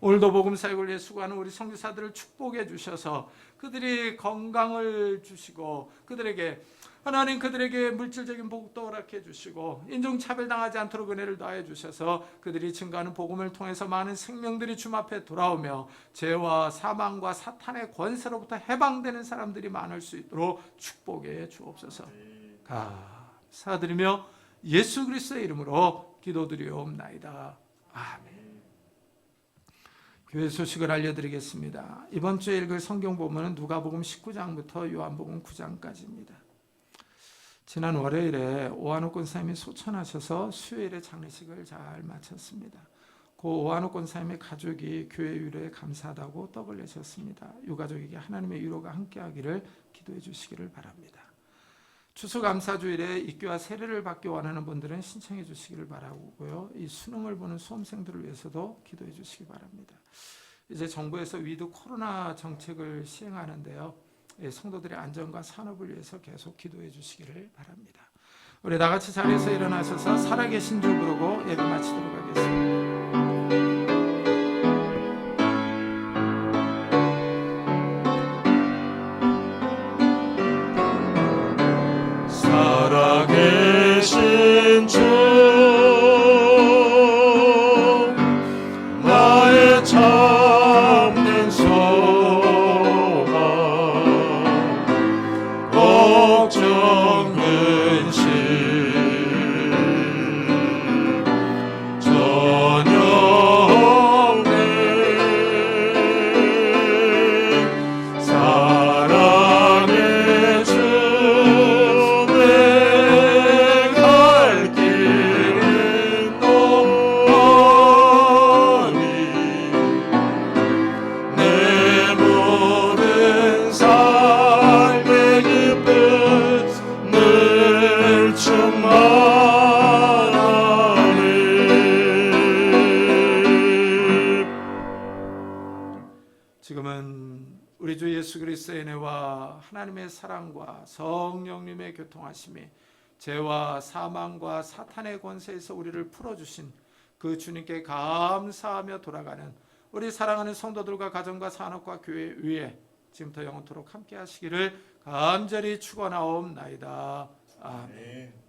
오늘도 복음 사역을 위해 수고하는 우리 선교사들을 축복해 주셔서 그들이 건강을 주시고 하나님 그들에게 물질적인 복도 허락해 주시고 인종차별당하지 않도록 은혜를 더해 주셔서 그들이 증거하는 복음을 통해서 많은 생명들이 주님 앞에 돌아오며 죄와 사망과 사탄의 권세로부터 해방되는 사람들이 많을 수 있도록 축복해 주옵소서. 감사드리며 예수 그리스도의 이름으로 기도드리옵나이다. 아멘. 교회 소식을 알려드리겠습니다. 이번 주에 읽을 성경 본문은 누가복음 19장부터 요한복음 9장까지입니다. 지난 월요일에 오한옥 권사님이 소천하셔서 수요일에 장례식을 잘 마쳤습니다. 그 오한옥 권사님의 가족이 교회 위로에 감사하다고 떡을 내셨습니다. 유가족에게 하나님의 위로가 함께하기를 기도해 주시기를 바랍니다. 추수감사주일에 입교와 세례를 받기 원하는 분들은 신청해 주시기를 바라고요. 이 수능을 보는 수험생들을 위해서도 기도해 주시기 바랍니다. 이제 정부에서 위드 코로나 정책을 시행하는데요. 성도들의 안전과 산업을 위해서 계속 기도해 주시기를 바랍니다. 우리 다 같이 자리에서 일어나셔서 살아계신 주 부르고 예배 마치도록 하겠습니다. 살아계신 주 나의 참는 소망 걱정 근심 전혀 없네 사랑의 주 지금은 우리 주 예수 그리스도의 은혜와 하나님의 사랑과 성령님의 교통하심이 죄와 사망과 사탄의 권세에서 우리를 풀어주신 그 주님께 감사하며 돌아가는 우리 사랑하는 성도들과 가정과 산업과 교회 위에 지금부터 영원토록 함께 하시기를 간절히 축원하옵나이다. 아멘.